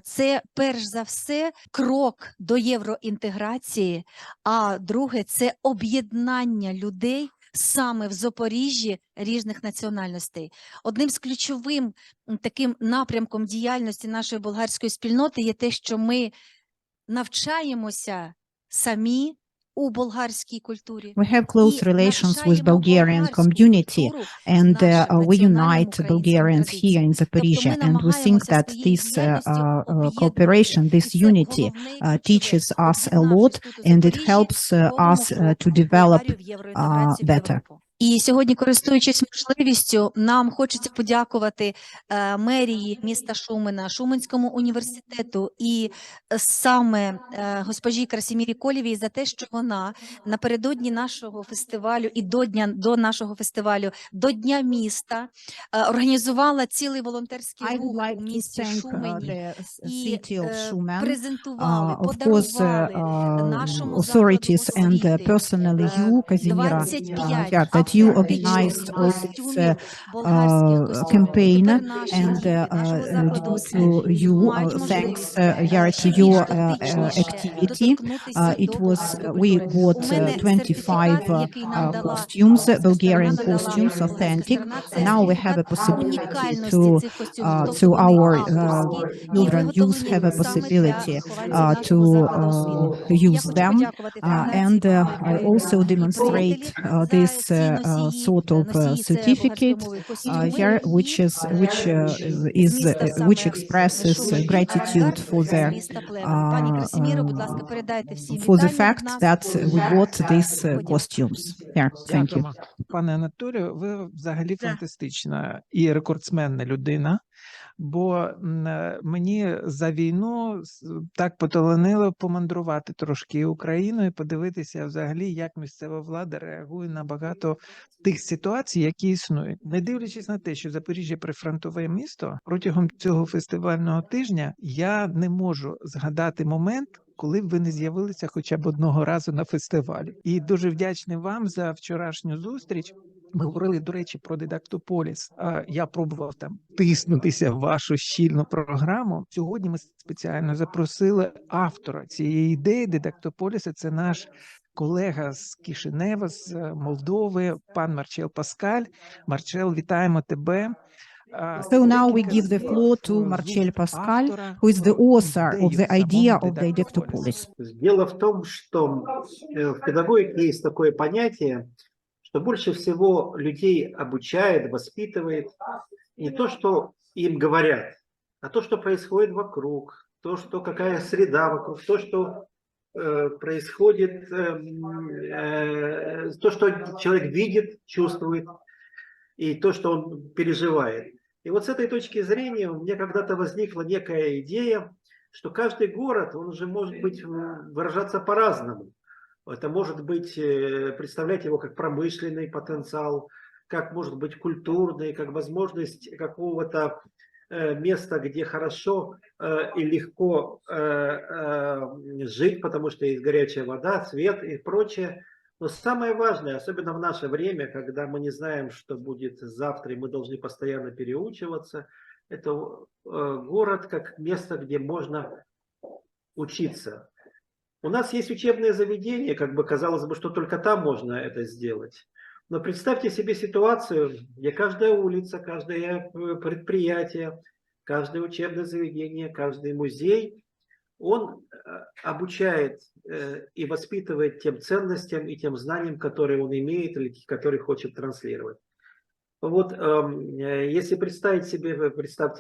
Це, перш за все, крок до євроінтеграції, а друге – це об'єднання людей саме в Запоріжжі різних національностей. Одним з ключовим таким напрямком діяльності нашої болгарської спільноти є те, що ми навчаємося самі у болгарській культурі. We have close relations with Bulgarian community, and we unite Bulgarians here in Zaporizhia, and we think that this cooperation, this unity teaches us a lot, and it helps us to develop better. І сьогодні, користуючись можливістю, нам хочеться подякувати мерії міста Шумена, Шуменському університету і саме госпожі Красімірі Колєвій за те, що вона напередодні нашого фестивалю і до нашого фестивалю, до Дня міста, організувала цілий волонтерський рух у місті Шумені і презентували, подарували нашому закладу освіти 25 you organized all this campaign, and due to you, thanks to your activity, we bought 25 costumes, Bulgarian costumes, authentic. Now we have a possibility to our children, youth have a possibility to use them, and I also demonstrate this sort of certificate here, which expresses gratitude for the fact that we bought these costumes. Yeah, thank you. Пане Анатолію, ви взагалі фантастична і рекордсменна людина. бо мені за війну так поталанило помандрувати трошки Україною, подивитися взагалі, як місцева влада реагує на багато тих ситуацій, які існують. Не дивлячись на те, що Запоріжжя прифронтове місто, протягом цього фестивального тижня я не можу згадати момент, коли б ви не з'явилися хоча б одного разу на фестивалі. І дуже вдячний вам за вчорашню зустріч. Ми говорили, до речі, про дидактополіс. Я пробував там тиснутися в вашу щільну програму. Сьогодні ми спеціально запросили автора цієї ідеї дидактополіса. Це наш колега з Кишинева, з Молдови, пан Марчел Паскаль. Марчел, вітаємо тебе. So now we give the floor to Marcel Pascal, who is the author of the idea of the didactopolis. Дело в том, что в педагогике есть такое понятие, что больше всего людей обучает, воспитывает не то, что им говорят, а то, что происходит вокруг, то, что какая среда вокруг, то, что происходит, то, что человек видит, чувствует, и то, что он переживает. И вот с этой точки зрения у меня когда-то возникла некая идея, что каждый город, он уже может быть выражаться по-разному. Это может быть, представлять его как промышленный потенциал, как может быть культурный, как возможность какого-то места, где хорошо и легко жить, потому что есть горячая вода, свет и прочее. Но самое важное, особенно в наше время, когда мы не знаем, что будет завтра, и мы должны постоянно переучиваться, это город как место, где можно учиться. У нас есть учебные заведения, как бы казалось бы, что только там можно это сделать. Но представьте себе ситуацию, где каждая улица, каждое предприятие, каждое учебное заведение, каждый музей, он обучает и воспитывает тем ценностям и тем знаниям, которые он имеет или которые хочет транслировать. Вот если представьте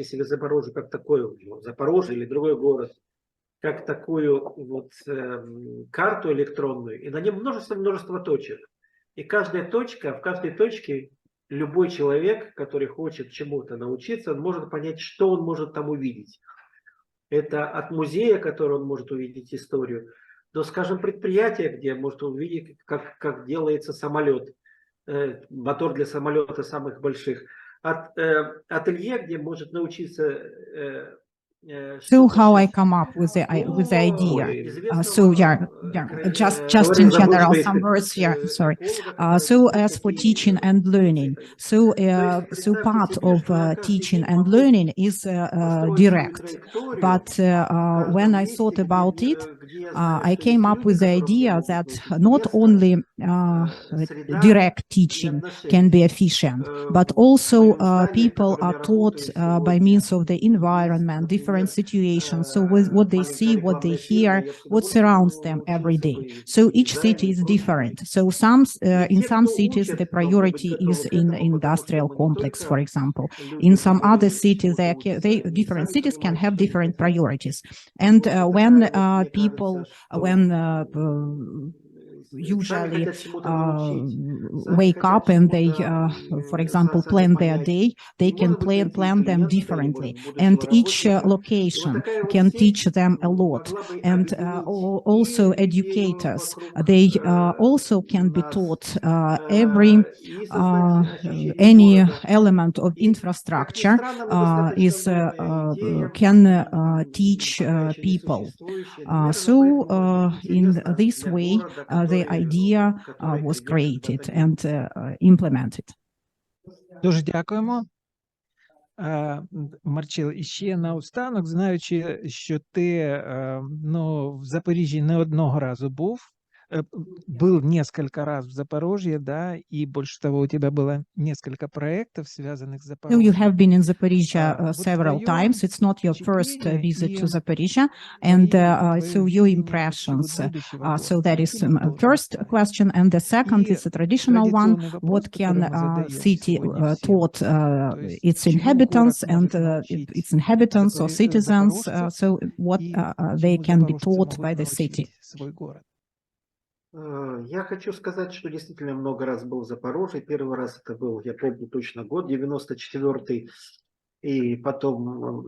себе Запорожье как такое, Запорожье или другой город, как такую вот карту электронную, и на нем множество точек. И каждая точка, в каждой точке любой человек, который хочет чему-то научиться, он может понять, что он может там увидеть. Это от музея, который он может увидеть историю, до, скажем, предприятия, где может увидеть, как делается самолет, мотор для самолета самых больших, от ателье, где может научиться. So how I come up with the idea. Just in general, some words here. Sorry. So as for teaching and learning, so part of teaching and learning is direct. But when I thought about it, I came up with the idea that not only direct teaching can be efficient, but also people are taught by means of the environment, different situations, so with what they see, what they hear, what surrounds them every day. So each city is different. So in some cities the priority is in industrial complex, for example. In some other cities, different cities can have different priorities. And when usually wake up and they, for example, plan their day, they can plan them differently. And each location can teach them a lot. And also educators, they also can be taught any element of infrastructure can teach people. So in this way, the idea was created and implemented. Дуже дякуємо. Марчел, і ще наостанок, знаючи, що ти в Запоріжжі не одного разу был несколько раз в Запорожье, да, и больше того, у тебя было несколько проектов, связанных с Запорожьем. So you have been in Zaporizhia several times. It's not your first visit to Zaporizhia, and so your impressions. So that is first question, and the second is a traditional one. What can city taught its inhabitants or citizens? So what they can be taught by the city. Я хочу сказать, что действительно много раз был в Запорожье. Первый раз это был, я помню точно год, 94-й. и потом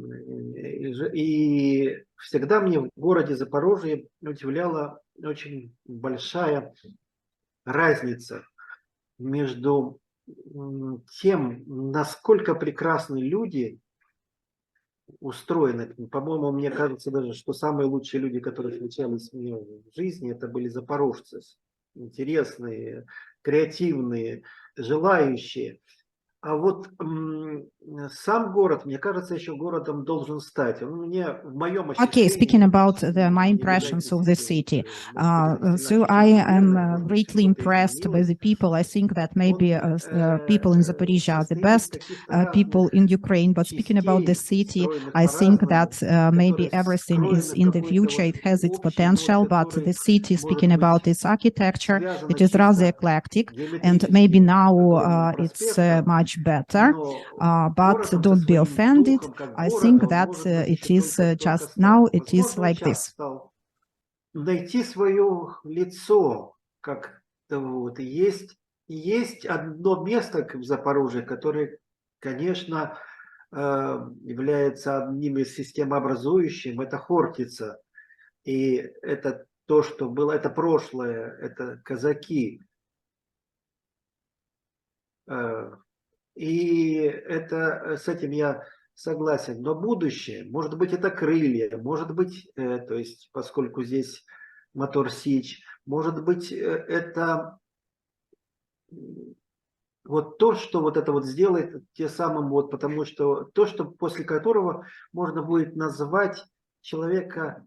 и всегда мне в городе Запорожье удивляла очень большая разница между тем, насколько прекрасны люди устроены. По-моему, мне кажется даже, что самые лучшие люди, которые встречались мне в жизни, это были запорожцы. Интересные, креативные, желающие. А вот сам город, мне кажется, еще городом должен стать. Он мне, в моем Okay, speaking about my impressions of the city, so I am greatly impressed by the people. I think that maybe people in Zaporizhia are the best people in Ukraine. But speaking about the city, I think that maybe everything is in the future. It has its potential, but the city, speaking about its architecture, it is rather eclectic, and maybe now it's much better. But don't be offended. I think that it is just now it is like this. Найти свое лицо, как-то вот. Есть одно место в Запорожье, которое, конечно, является одним из системообразующим, это Хортица. И это то, что было, это прошлое, это казаки. И это, с этим я согласен. Но будущее, может быть, это крылья, может быть, то есть, поскольку здесь мотор Сич, может быть, это вот то, что вот это вот сделает те самым вот, потому что то, что после которого можно будет назвать человека.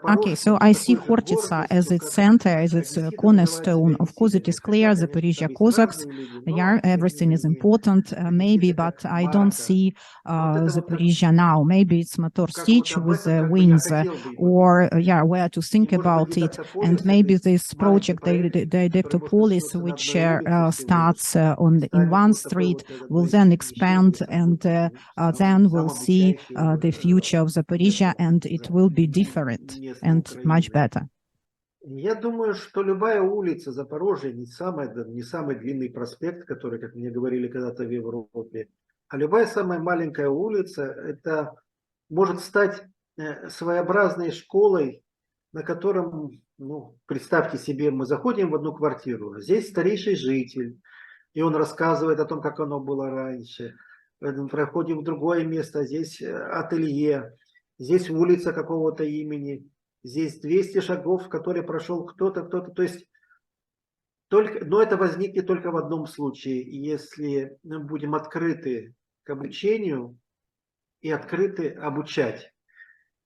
Okay, so I see Khortytsa as its center, as its cornerstone. Of course, it is clear Zaporizhia Cossacks, yeah, everything is important, maybe, but I don't see Zaporizhia now. Maybe it's Motor Sich with wings, or, yeah, where to think about it. And maybe this project, the didactopolis, which starts in one street, will then expand, and then we'll see the future of Zaporizhia, and it will be different and much better. Я думаю, что любая улица Запорожья не самый длинный проспект, который, как мне говорили когда-то в Европе, а любая самая маленькая улица, это может стать своеобразной школой, на котором, ну, представьте себе, мы заходим в одну квартиру, здесь старейший житель, и он рассказывает о том, как оно было раньше. Проходим в другое место, здесь ателье, здесь улица какого-то имени, здесь 200 шагов, в которые прошел кто-то. То есть, но это возникнет только в одном случае, если мы будем открыты к обучению и открыты обучать.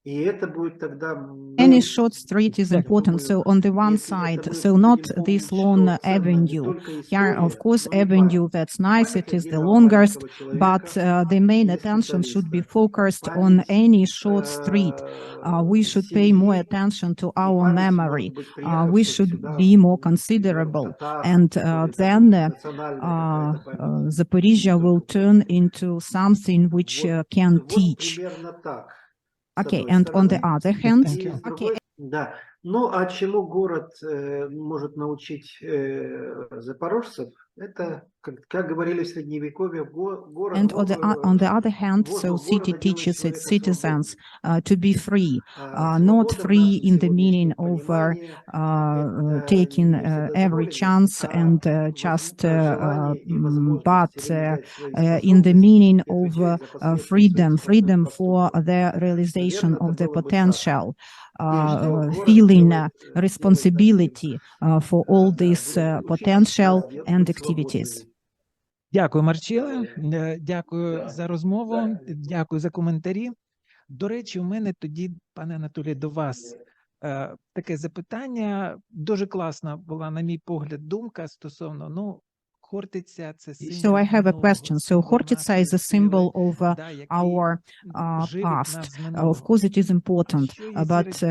И это будет тогда... Any short street is important. So on the one side, so not this long avenue. Yeah, of course, avenue, that's nice. It is the longest, but the main attention should be focused on any short street. We should pay more attention to our memory. We should be more considerable. And then Zaporizhia will turn into something which can teach. Okay, and on the other hand, okay. Да, ну а чему город может научить запорожцев? Это, как говорили в Средневековье, город... And on the other hand, so city teaches its citizens to be free, not free in the meaning of taking every chance and just, but in the meaning of freedom for the realization of the potential. Feeling responsibility for all this potential and activities. Дякую, Марчеле. Дякую за розмову. Дякую за коментарі. До речі, у мене тоді, пане Анатолій, до вас таке запитання. Дуже класна була, на мій погляд, думка стосовно, Хортиця – це символ. So I have a question. So Khortytsa is a symbol of our past. Of course, it is important, but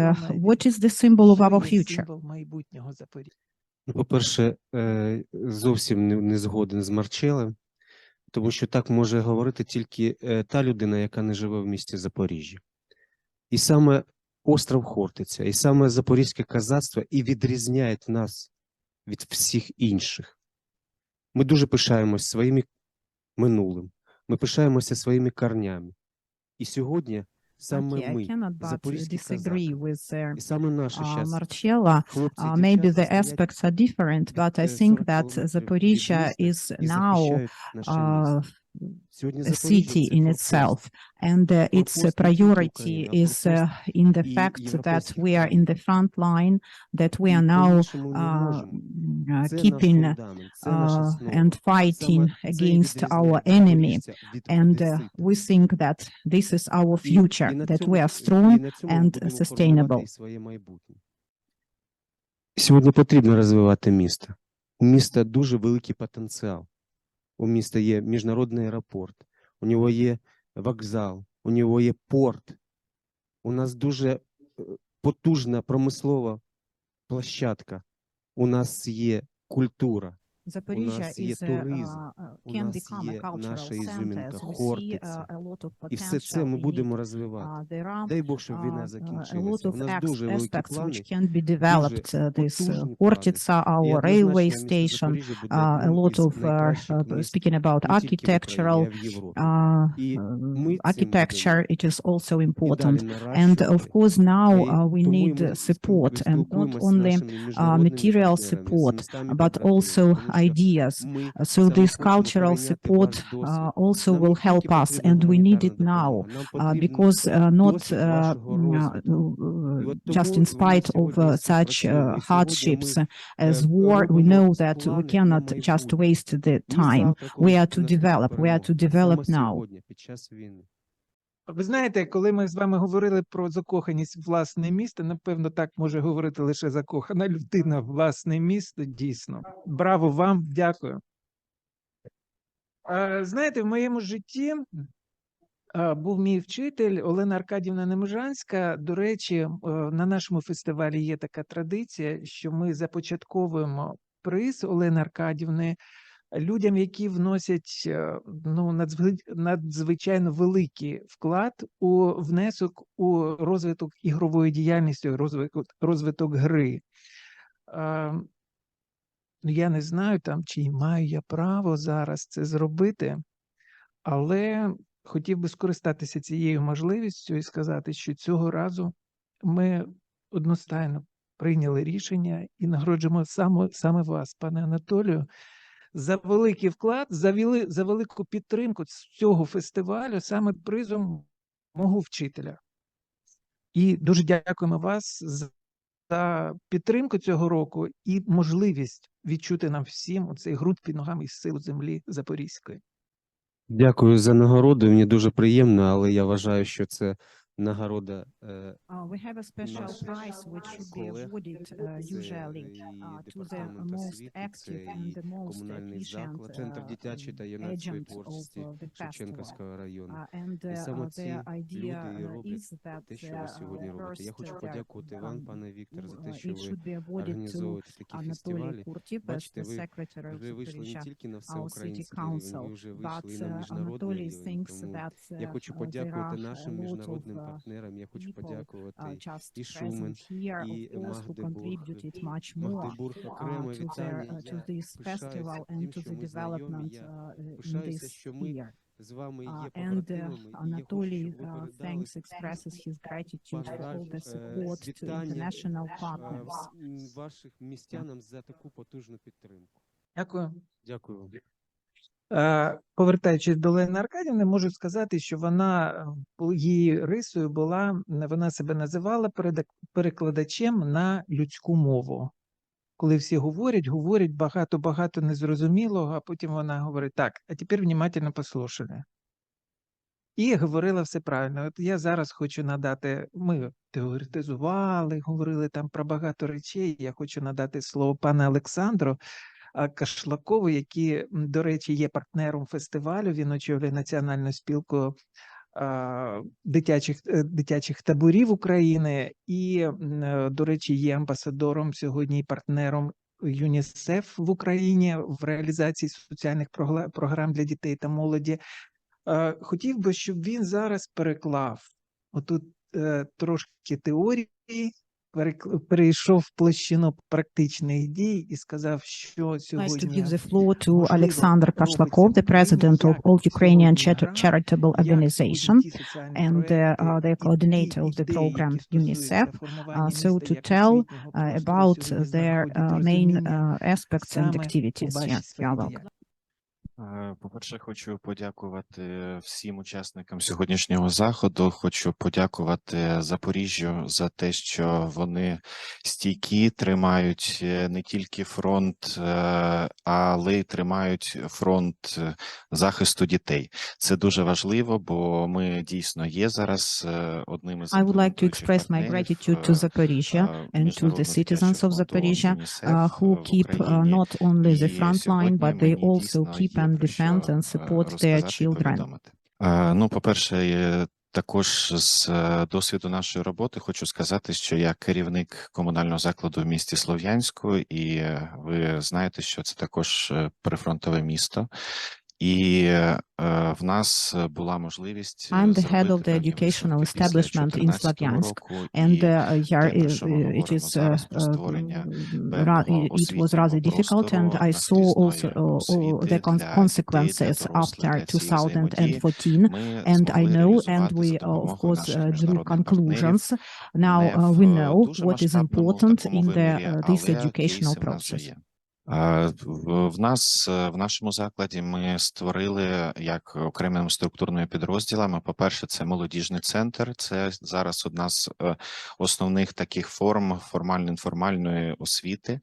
what is the symbol of our future? По-перше, зовсім не згоден з Марчелем, тому що так може говорити тільки та людина, яка не живе в місті Запоріжжя. І саме остров Хортиця, і саме запорізьке козацтво і відрізняє нас від всіх інших. Ми дуже пишаємось своїм минулим. Ми пишаємося своїми корнями. І сьогодні саме I ми, cannot but запорізькі disagree козаки, with і саме наші щас Marcella. хлопці і Maybe дівчата the стоять aspects are different, but I від think 40 that кілометрів від Zaporizhia міста is і now захищають наше місто. Сьогодні a Запоріжжя city – це in форпост. itself, and its Форпост не тільки priority України, а is форпост in the і fact that європейських we are in країн. the front line, that we І are now по-іншому не можемо. Це наш keeping фундамент, це наша основа. and fighting Саме це і against our відрізняє enemy. запоріжця від And одесита. we think that this is our І future, на that цьому, we are і strong на цьому ми and будемо формувати sustainable. і своє майбутнє. Сьогодні потрібно розвивати місто. У міста дуже великий потенціал. У міста є міжнародний аеропорт, у нього є вокзал, у нього є порт. У нас дуже потужна промислова площадка. У нас є культура. У Zaporizhia нас є is туризм, у can нас become a є cultural наша center. ізюмінка, So we see Хортиця. a lot of І все це potential ми in будемо it. розвивати. There are Дай Бог, щоб війна a закінчилася. lot У of нас дуже великі aspects плани, which can be дуже developed. This потужні плани. Хортиця, І our однозначно railway місто station, Запоріжжя буде a одним lot із of найкращих міст speaking about не тільки в Україні, а architectural й в Європі. І ми цим architecture. будемо It is also і important. далі And of наращувати. course now we Тому need ми support, and not спілкуємося з only нашими міжнародними material партнерами, з support, містами but побратимами, also тому що ideas. ми So саме this хочемо cultural перейняти support ваш досвід. also Нам не will help тільки us, потрібна and we need гуманітарна it now, допомога, нам потрібен because not досвід вашого розвитку. І от just тому in ми spite of сьогодні such співпрацюємо. І сьогодні hardships ми as war, we робимо know that we плани на cannot just майбутнє. waste the Не time. завтра, коли We are to наступить develop. We are to перемога, а develop саме now. сьогодні, під час війни. Ви знаєте, коли ми з вами говорили про закоханість в власне місто, напевно, так може говорити лише закохана людина в власне місто, дійсно. Браво вам, дякую. Знаєте, в моєму житті був мій вчитель Олена Аркадівна Немежанська. До речі, на нашому фестивалі є така традиція, що ми започатковуємо приз Олени Аркадівни людям, які вносять надзвичайно великий вклад у внесок у розвиток ігрової діяльності, розвиток гри. Я не знаю, чи маю я право зараз це зробити, але хотів би скористатися цією можливістю і сказати, що цього разу ми одностайно прийняли рішення і нагороджуємо саме вас, пане Анатолію, за великий вклад, за велику підтримку цього фестивалю саме призом мого вчителя. І дуже дякуємо вас за підтримку цього року і можливість відчути нам всім оцей ґрунт під ногами і силу землі Запорізької. Дякую за нагороду. Мені дуже приємно, але я вважаю, що це нагорода We have a special prize which should be awarded usually to the most active and the most efficient Центр дитячої та юнацької agent of творчості the Шевченківського району. And І саме ці the idea люди і роблять is that те, що ви сьогодні робите. Я хочу подякувати вам, пане Віктор, за те, що it should be ви awarded to організовуєте такі Anatoly фестивалі. Kurtiev as Бачите, the ви secretary of вже вийшли не Zaporizhia, тільки на our city всеукраїнський рівень, council, ви вже but вийшли на міжнародний Anatoly рівень. thinks Тому that я хочу there подякувати are нашим a lot міжнародним of партнерам. Я хочу people подякувати just і Шумен, present here, і of course, who Магдебург. contributed much more Магдебург окреме to вітання. to this Я festival пишаюся and тим, to що the ми знайомі. development Я in пишаюся, this що ми year. з вами є And побратимами. І я хочу, Anatoly щоб ви передали thanks expresses his gratitude for all the support to вітання international partners. ваших містянам за таку потужну підтримку. Дякую. Дякую вам. Повертаючись до Олени Аркадівни, можу сказати, що її рисою була, вона себе називала перекладачем на людську мову. Коли всі говорять багато незрозумілого, а потім вона говорить, так, а тепер внимательно послухали. І говорила все правильно. От я зараз хочу надати, ми теоретизували, говорили там про багато речей, я хочу надати слово пану Олександру Кашлакову, який, до речі, є партнером фестивалю, він очолює Національну спілку дитячих таборів України і, до речі, є амбасадором сьогодні і партнером ЮНІСЕФ в Україні в реалізації соціальних програм для дітей та молоді. Хотів би, щоб він зараз переклав отут трошки теорії перейшов в площину практичних дій і сказав, що I'd like to сьогодні give the floor to можливо Alexander робиться Kashlakov, the в Україні, president of як All Ukrainian сьогодні гра, Charitable як Organization сьогодні ті соціальні and проекти the і coordinator ті of the ідеї, program які стосуються UNICEF, формування so міста to як tell освітнього простору, about сьогодні their знаходять main розуміння aspects and саме у activities. вашій Yeah, сфері you're welcome. діяльності. По-перше, хочу подякувати всім учасникам сьогоднішнього заходу. Хочу подякувати Запоріжжю за те, що вони стійкі, тримають не тільки фронт, але й тримають фронт захисту дітей. Це дуже важливо, бо ми дійсно є зараз одним із I would like to імплементуючих express my партнерів gratitude to Zaporizhia and to the citizens of Zaporizhia who keep not only the front line, but they also keep and defend and support their children. Ну, по-перше, також з досвіду нашої роботи хочу сказати, що я керівник комунального закладу в місті Слов'янську, і ви знаєте, що це також прифронтове місто. І в нас була можливість I'm the head of the educational establishment in Slavyansk, and here it was rather difficult, and I saw also the consequences after 2014, and I know, and we of course drew conclusions. Now we know what is important in this educational process. В нашому закладі ми створили як окремими структурними підрозділами. По-перше, це молодіжний центр. Це зараз одна з основних таких форм формально-інформальної освіти.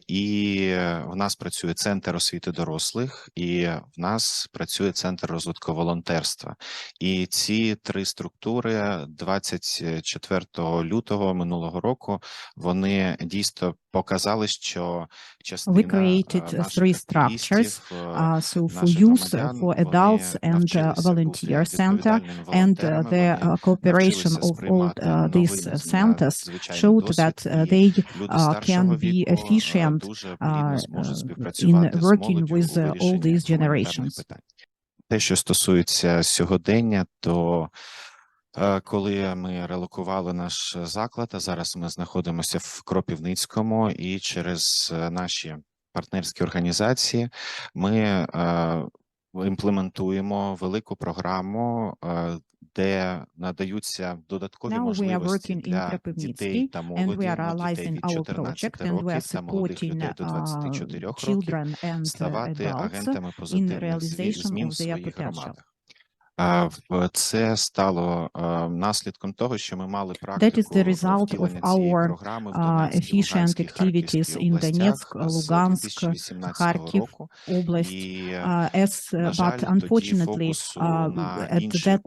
І в нас працює центр освіти дорослих, і в нас працює центр розвитку волонтерства. І ці три структури 24 лютого минулого року вони дійсно показали, що we created three structures, so for youth, for adults, and volunteer center, and the cooperation of all these centers showed that they can be efficient in working with all these generations. Те, що стосується сьогодення, то коли ми релокували наш заклад, а зараз ми знаходимося в Кропивницькому, і через наші партнерські організації ми імплементуємо велику програму, де надаються додаткові можливості для дітей та молоді, дітей від 14 років та молодих людей до 24 років ставати агентами позитивних змін в своїх громадах. Це стало наслідком того, що ми мали практику втілення цієї програми в Донецькій, Луганській, Харківській областях з 2018 року. І, на жаль, тоді фокусу на інші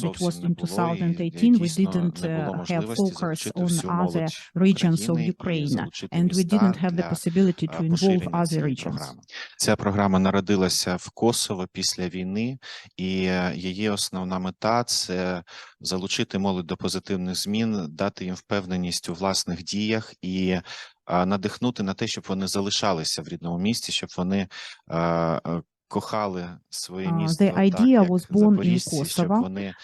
області зовсім не було, і дійсно не було можливості залучити всю молодь України і залучити міста для поширення цієї програми. Ця програма народилася в Косово після війни, і її основна мета – це залучити молодь до позитивних змін, дати їм впевненість у власних діях і надихнути на те, щоб вони залишалися в рідному місті, щоб вони кохали своє місто так, як запоріжці, щоб вони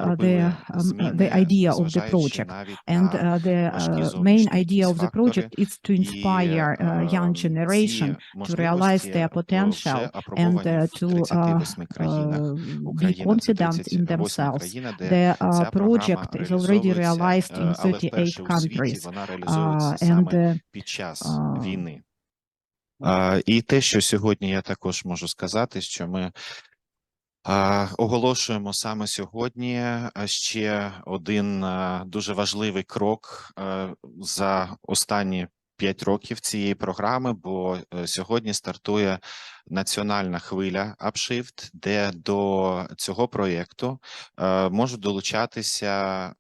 робили зміни, незважаючи навіть на важкі зовнішні фактори. І ці можливості вже апробовані в 38 країнах. Україна – це 38 країна, де ця програма реалізовується, але вперше у світі вона реалізовується саме під час війни. І те, що сьогодні я також можу сказати, що ми оголошуємо саме сьогодні ще один дуже важливий крок за останні 5 років цієї програми, бо сьогодні стартує національна хвиля Upshift, де до цього проєкту можуть долучатися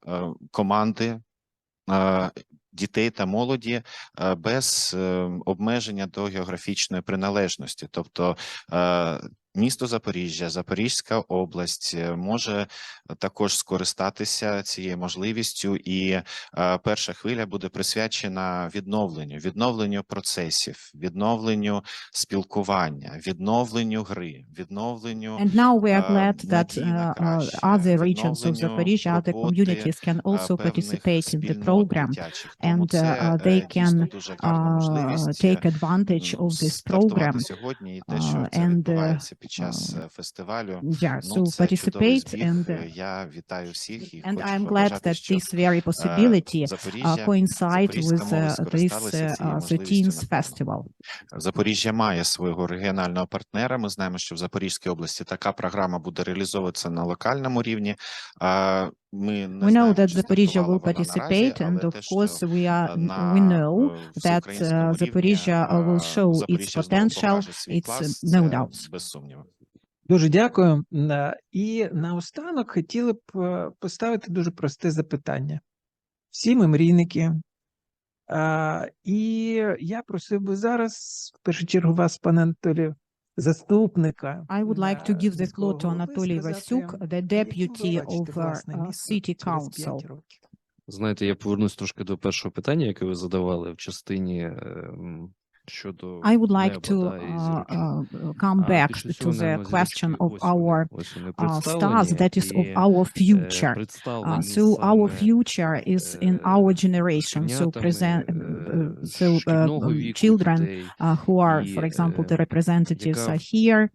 команди дітей та молоді без обмеження до географічної приналежності. Тобто місто Запоріжжя, Запорізька область може також скористатися цією можливістю, і перша хвиля буде присвячена відновленню процесів, відновленню спілкування, відновленню гри, відновленню And now we are glad that надії на краще, other regions of відновленню Zaporizhia, other роботи communities can also певних participate in the спільнот program, дитячих. Тому and це they дійсно can дуже гарна можливість take advantage of this стартувати program. сьогодні, і те, що це And відбувається під час фестивалю, yeah, ну, so це чудовий participate, збіг. and Я вітаю всіх і and хочу I'm glad побажати, that що this very possibility Запоріжжя, coincide запорізька with молодь this скористалися цією 13th можливістю наповну. festival. Запоріжжя має свого регіонального партнера. Ми знаємо, що в Запорізькій області така програма буде реалізовуватися на локальному рівні. Ми не We know знаємо, that чи Zaporizhia стартувала will вона наразі, participate, and але of те, що course we на know that всеукраїнському рівні Zaporizhia will show its Запоріжжя знову potential. покаже свій It's клас, no це doubt. без сумніву. Дуже дякую. І наостанок хотіли б поставити дуже просте запитання. Всі ми мрійники. І я просив би зараз, в першу чергу, вас, пане Анатолію, заступника. I would like to give the міського floor to голови, Anatoly сказати, Vasyuk, the яким ви deputy бачите, of власне, місто City через 5 Council. років? Знаєте, я повернусь трошки до першого питання, яке ви задавали в частині щодо I would like неба, to да, і зірочок. come back Після to цього, the наверно, question зірочки of our ось вони stars, представлені, that is of і our future. представлені So our саме future is in our generation. So present, so шкільного віку children дітей. who are, І, for example, the representatives яка are here.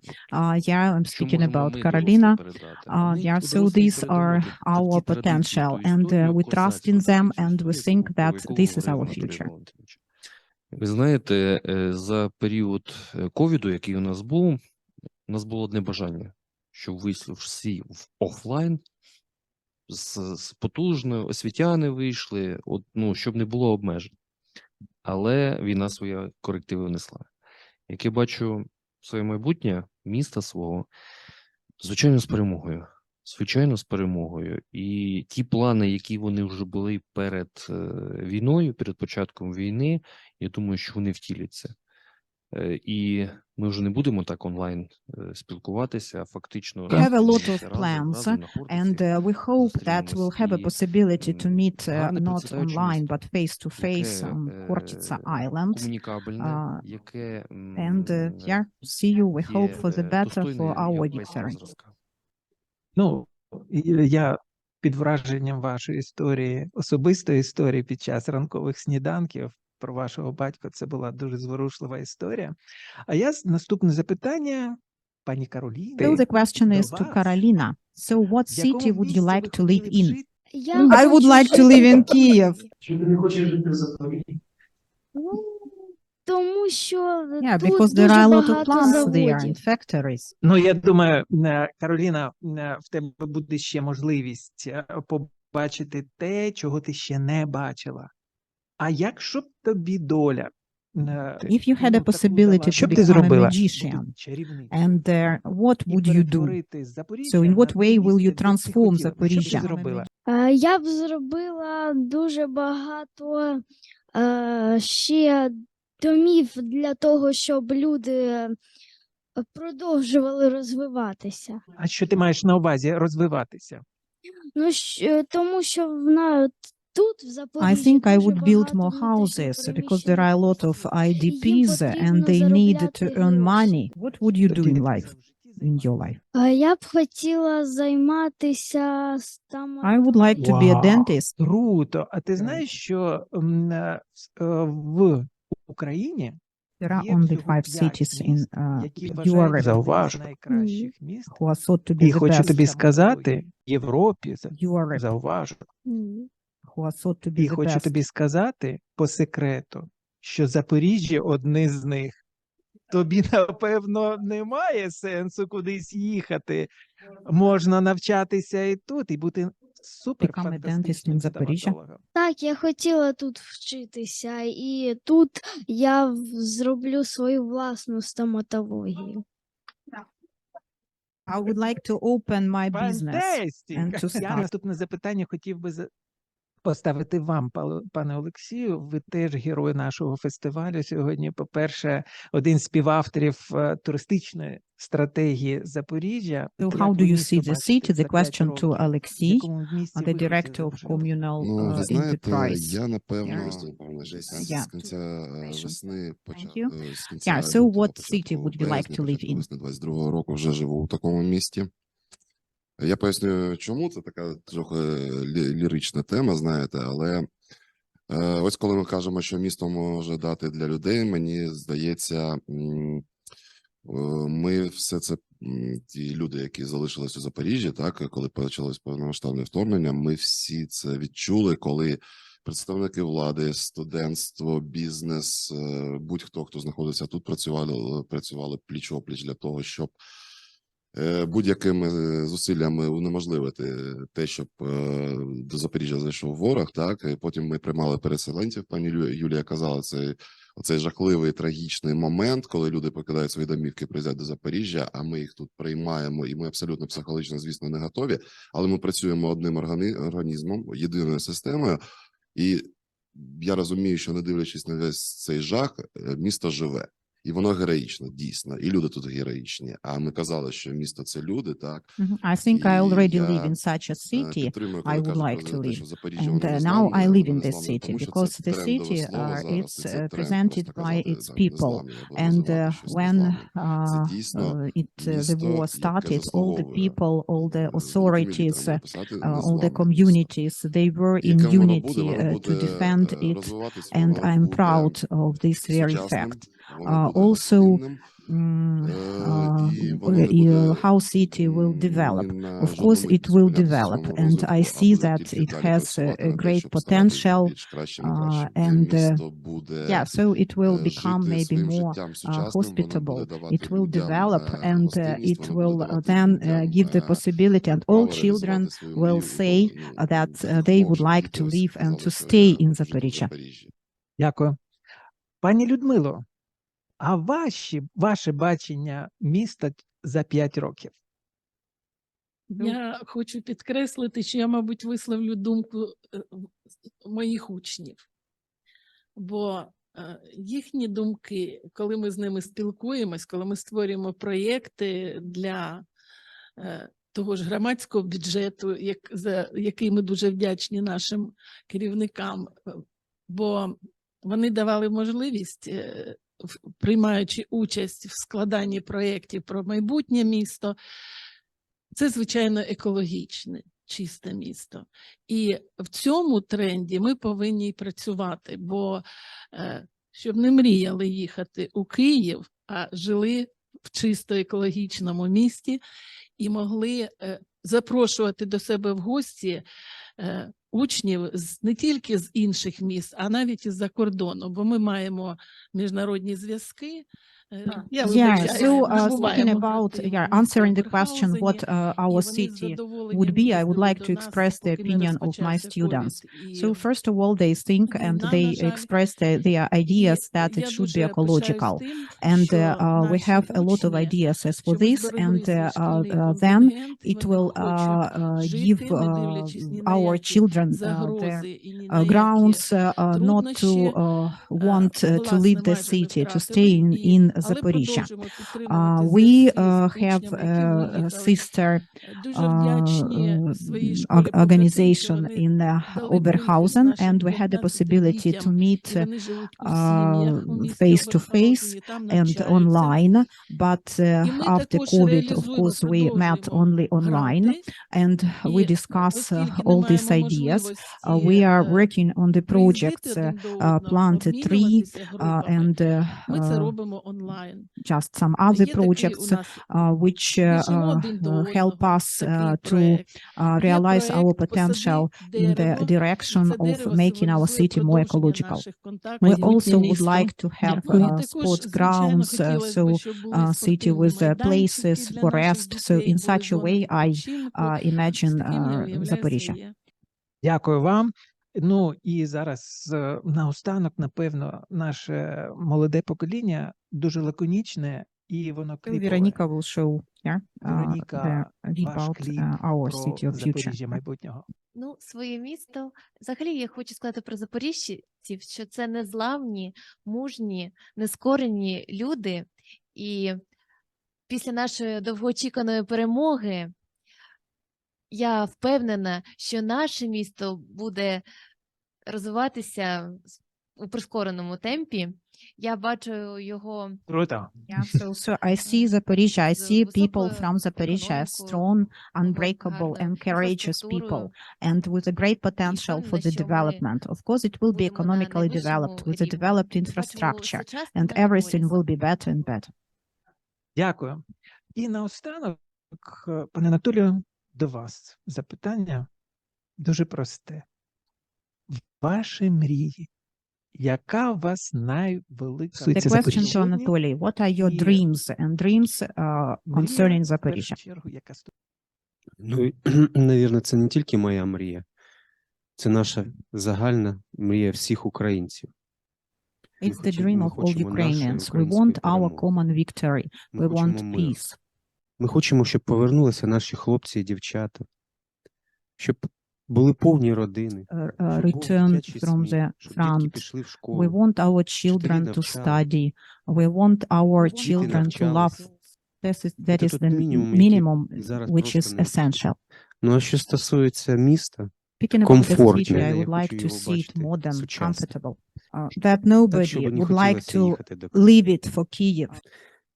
Yeah, I'm що speaking можемо about ми, Carolina. дорослі, передати? А ми, Yeah, so дорослі, these are передамо our ті традиції, potential, ту and історію, we trust in козацьку them, таку and we історію, think про that яку this is говорив our Анатолій future. Валентинович. Ви знаєте, за період ковіду, який у нас було одне бажання, щоб вийшли всі в офлайн, з потужно, освітяни вийшли, щоб не було обмежень. Але війна свої корективи внесла. Як я бачу своє майбутнє, міста свого, звичайно, з перемогою. Звичайно, з перемогою. І ті плани, які вони вже були перед війною, перед початком війни, я думаю, що вони втіляться. І ми вже не будемо так онлайн спілкуватися, а фактично... We have a lot of plans, and we hope that we'll have a possibility to meet not online, but face-to-face on Khortytsa Island. And yeah, see you. We hope for the better for our victory. Ну, я під враженням вашої історії, особистої історії під час ранкових сніданків про вашого батька, це була дуже зворушлива історія. А наступне запитання, пані Кароліні. So the question is to Carolina. So what city would you like to live in? I would like to live in Kyiv. Чому ти не хочеш жити в Запоріжжі? Тому що Yeah, тут because there дуже are a lot of багато plants there заводів. and factories. Ну, я думаю, Кароліна, в тебе буде ще можливість побачити те, чого ти ще не бачила. А якщо б тобі доля If you had a possibility to become a magician, and what would you do? So in what way will you transform Zaporizhia? Я б зробила дуже багато ще домів для того, щоб люди продовжували розвиватися. А що ти маєш на увазі розвиватися? Ну, тому що тут, в I Запоріжжі, think I дуже would build багато more houses because there внутрішньо are a lot of IDPs and they need to earn money. What would you do in life, in your life? Я б хотіла займатися I would like to be a dentist. Круто! А ти знаєш, що в Україні There are only 5 cities in Europe who are thought to be І the хочу тобі best. сказати, в Європі, Europe зауважу, who are thought to be і the хочу best. тобі сказати по секрету, що Запоріжжя одне з них. Тобі, напевно, немає сенсу кудись їхати. Можна навчатися і тут, і бути суперфантастичним стоматологом. Так, я хотіла тут вчитися, і тут я зроблю свою власну стоматологію. I would like to open my business and to Я start. наступне запитання хотів би поставити вам, пане Олексію. Ви теж герой нашого фестивалю сьогодні. По-перше, один з співавторів туристичної стратегії Запоріжжя. So how do you see the city? The question to Alexei, the director of communal Ви знаєте, enterprise. я напевно Yeah. з кінця весни Thank you. з кінця Yeah, so лютого, what city would you like to live in? весни 22-го року вже живу у такому місті. Я поясню, чому це така трохи лірична тема, знаєте, але ось коли ми кажемо, що місто може дати для людей, мені здається, ми все це, ті люди, які залишились у Запоріжжі, так, коли почалось повномасштабне вторгнення, ми всі це відчули, коли представники влади, студентство, бізнес, будь-хто, хто знаходився тут, працювали пліч-опліч для того, щоб будь-якими зусиллями унеможливити те, щоб до Запоріжжя зайшов ворог, так, і потім ми приймали переселенців, пані Юлія казала, оцей жахливий, трагічний момент, коли люди покидають свої домівки, приїздять до Запоріжжя, а ми їх тут приймаємо, і ми абсолютно психологічно, звісно, не готові, але ми працюємо одним організмом, єдиною системою, і я розумію, що не дивлячись на весь цей жах, місто живе. І воно героїчне, дійсно, і люди тут героїчні. А ми казали, що місто – це люди, так? I think I already live in such a city I would like to live. And now I live in this city because the city it's presented by its people. And when the war started, all the people, all the authorities, all the communities, they were in unity to defend it. And I'm proud of this very fact. Also, how city will develop. Of course, it will develop, and I see that it has a great potential, and yeah, so it will become maybe more hospitable. It will develop, and it will then give the possibility, and all children will say that they would like to live and to stay in Zaporizhia. Дякую. Пані Людмило, а ваше бачення міста за 5 років? Я хочу підкреслити, що я, мабуть, висловлю думку моїх учнів. Бо їхні думки, коли ми з ними спілкуємось, коли ми створюємо проєкти для того ж громадського бюджету, за який ми дуже вдячні нашим керівникам, бо вони давали можливість, приймаючи участь в складанні проєктів про майбутнє місто, це, звичайно, екологічне, чисте місто. І в цьому тренді ми повинні й працювати, бо щоб не мріяли їхати у Київ, а жили в чисто екологічному місті і могли запрошувати до себе в гості учнів не тільки з інших міст, а навіть із-за кордону, бо ми маємо міжнародні зв'язки. Yeah, so speaking about, answering the question what our city would be, I would like to express the opinion of my students. So first of all, they think and they express their ideas that it should be ecological. And we have a lot of ideas as for this, and then it will give our children the grounds not to want to leave the city, to stay in Zaporizhia. We have a sister organization in Oberhausen, and we had the possibility to meet face-to-face and online, but after COVID, of course, we met only online, and we discuss all these ideas. We are working on the projects Plant a Tree and just some other projects which help us to realize our potential in the direction of making our city more ecological. We also would like to have sports grounds, so city with places for rest. So in such a way, I imagine Zaporizhia. Дякую вам. Ну і зараз наостанок, напевно, наше молоде покоління дуже лаконічне, і воно кліпове. Вероніка will show Вероніка, about our city of future. Запоріжжя майбутнього. Ну, своє місто. Взагалі, я хочу сказати про запоріжців, що це незламні, мужні, нескорені люди. І після нашої довгоочікуваної перемоги я впевнена, що наше місто буде розвиватися у прискореному темпі. Я бачу його. Круто. Yeah, so I see Zaporizhia, I see people from Zaporizhia, strong, unbreakable and courageous people, and with a great potential for the development. Of course, it will be economically developed with a developed infrastructure, and everything will be better and better. Дякую. І наостанок, пане Анатолію, до вас запитання дуже просте. Ваші мрії. Яка у вас найвелика The question to Anatoly, what are your dreams concerning Zaporizhia? Ну, навірно, це не тільки моя мрія. Це наша загальна мрія всіх українців. It's the dream of all Ukrainians. We want our common victory. We want peace. Ми хочемо, щоб повернулися наші хлопці і дівчата, щоб були повні родини, Return from the front. We want our children to study. We want our children to love. That is the minimum which is essential. Ну, а що стосується міста, Speaking about the city, комфортне, I я would like хочу to його see it бачити modern, сучасним. comfortable. That nobody would like to leave it for Kyiv.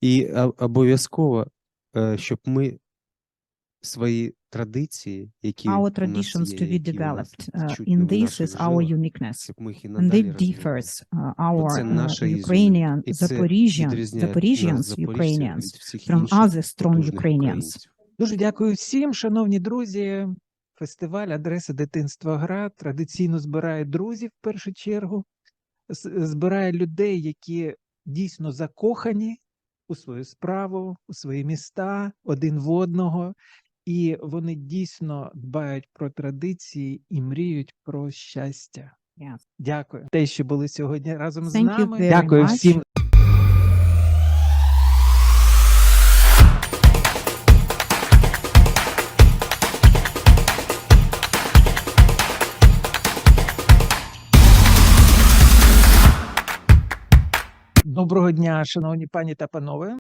І обов'язково, щоб ми свої традиції, які Our у нас traditions є, to be які у нас developed. відчутні In в this наших is our жилах, uniqueness. щоб ми їх і And надалі it розвивали. differs Бо це our наша Ukrainian, і це Zaporizhians, відрізняє нас, Ukrainians запоріжців, від всіх from інших other strong потужних Ukrainians. українців. Дуже дякую всім, шановні друзі. Фестиваль «Адреса дитинства гра» традиційно збирає друзів в першу чергу, збирає людей, які дійсно закохані у свою справу, у свої міста, один в одного, і вони дійсно дбають про традиції і мріють про щастя. Yes. Дякую. Те, що були сьогодні разом з Thank you нами. very Дякую much. всім. Доброго дня, шановні пані та панове.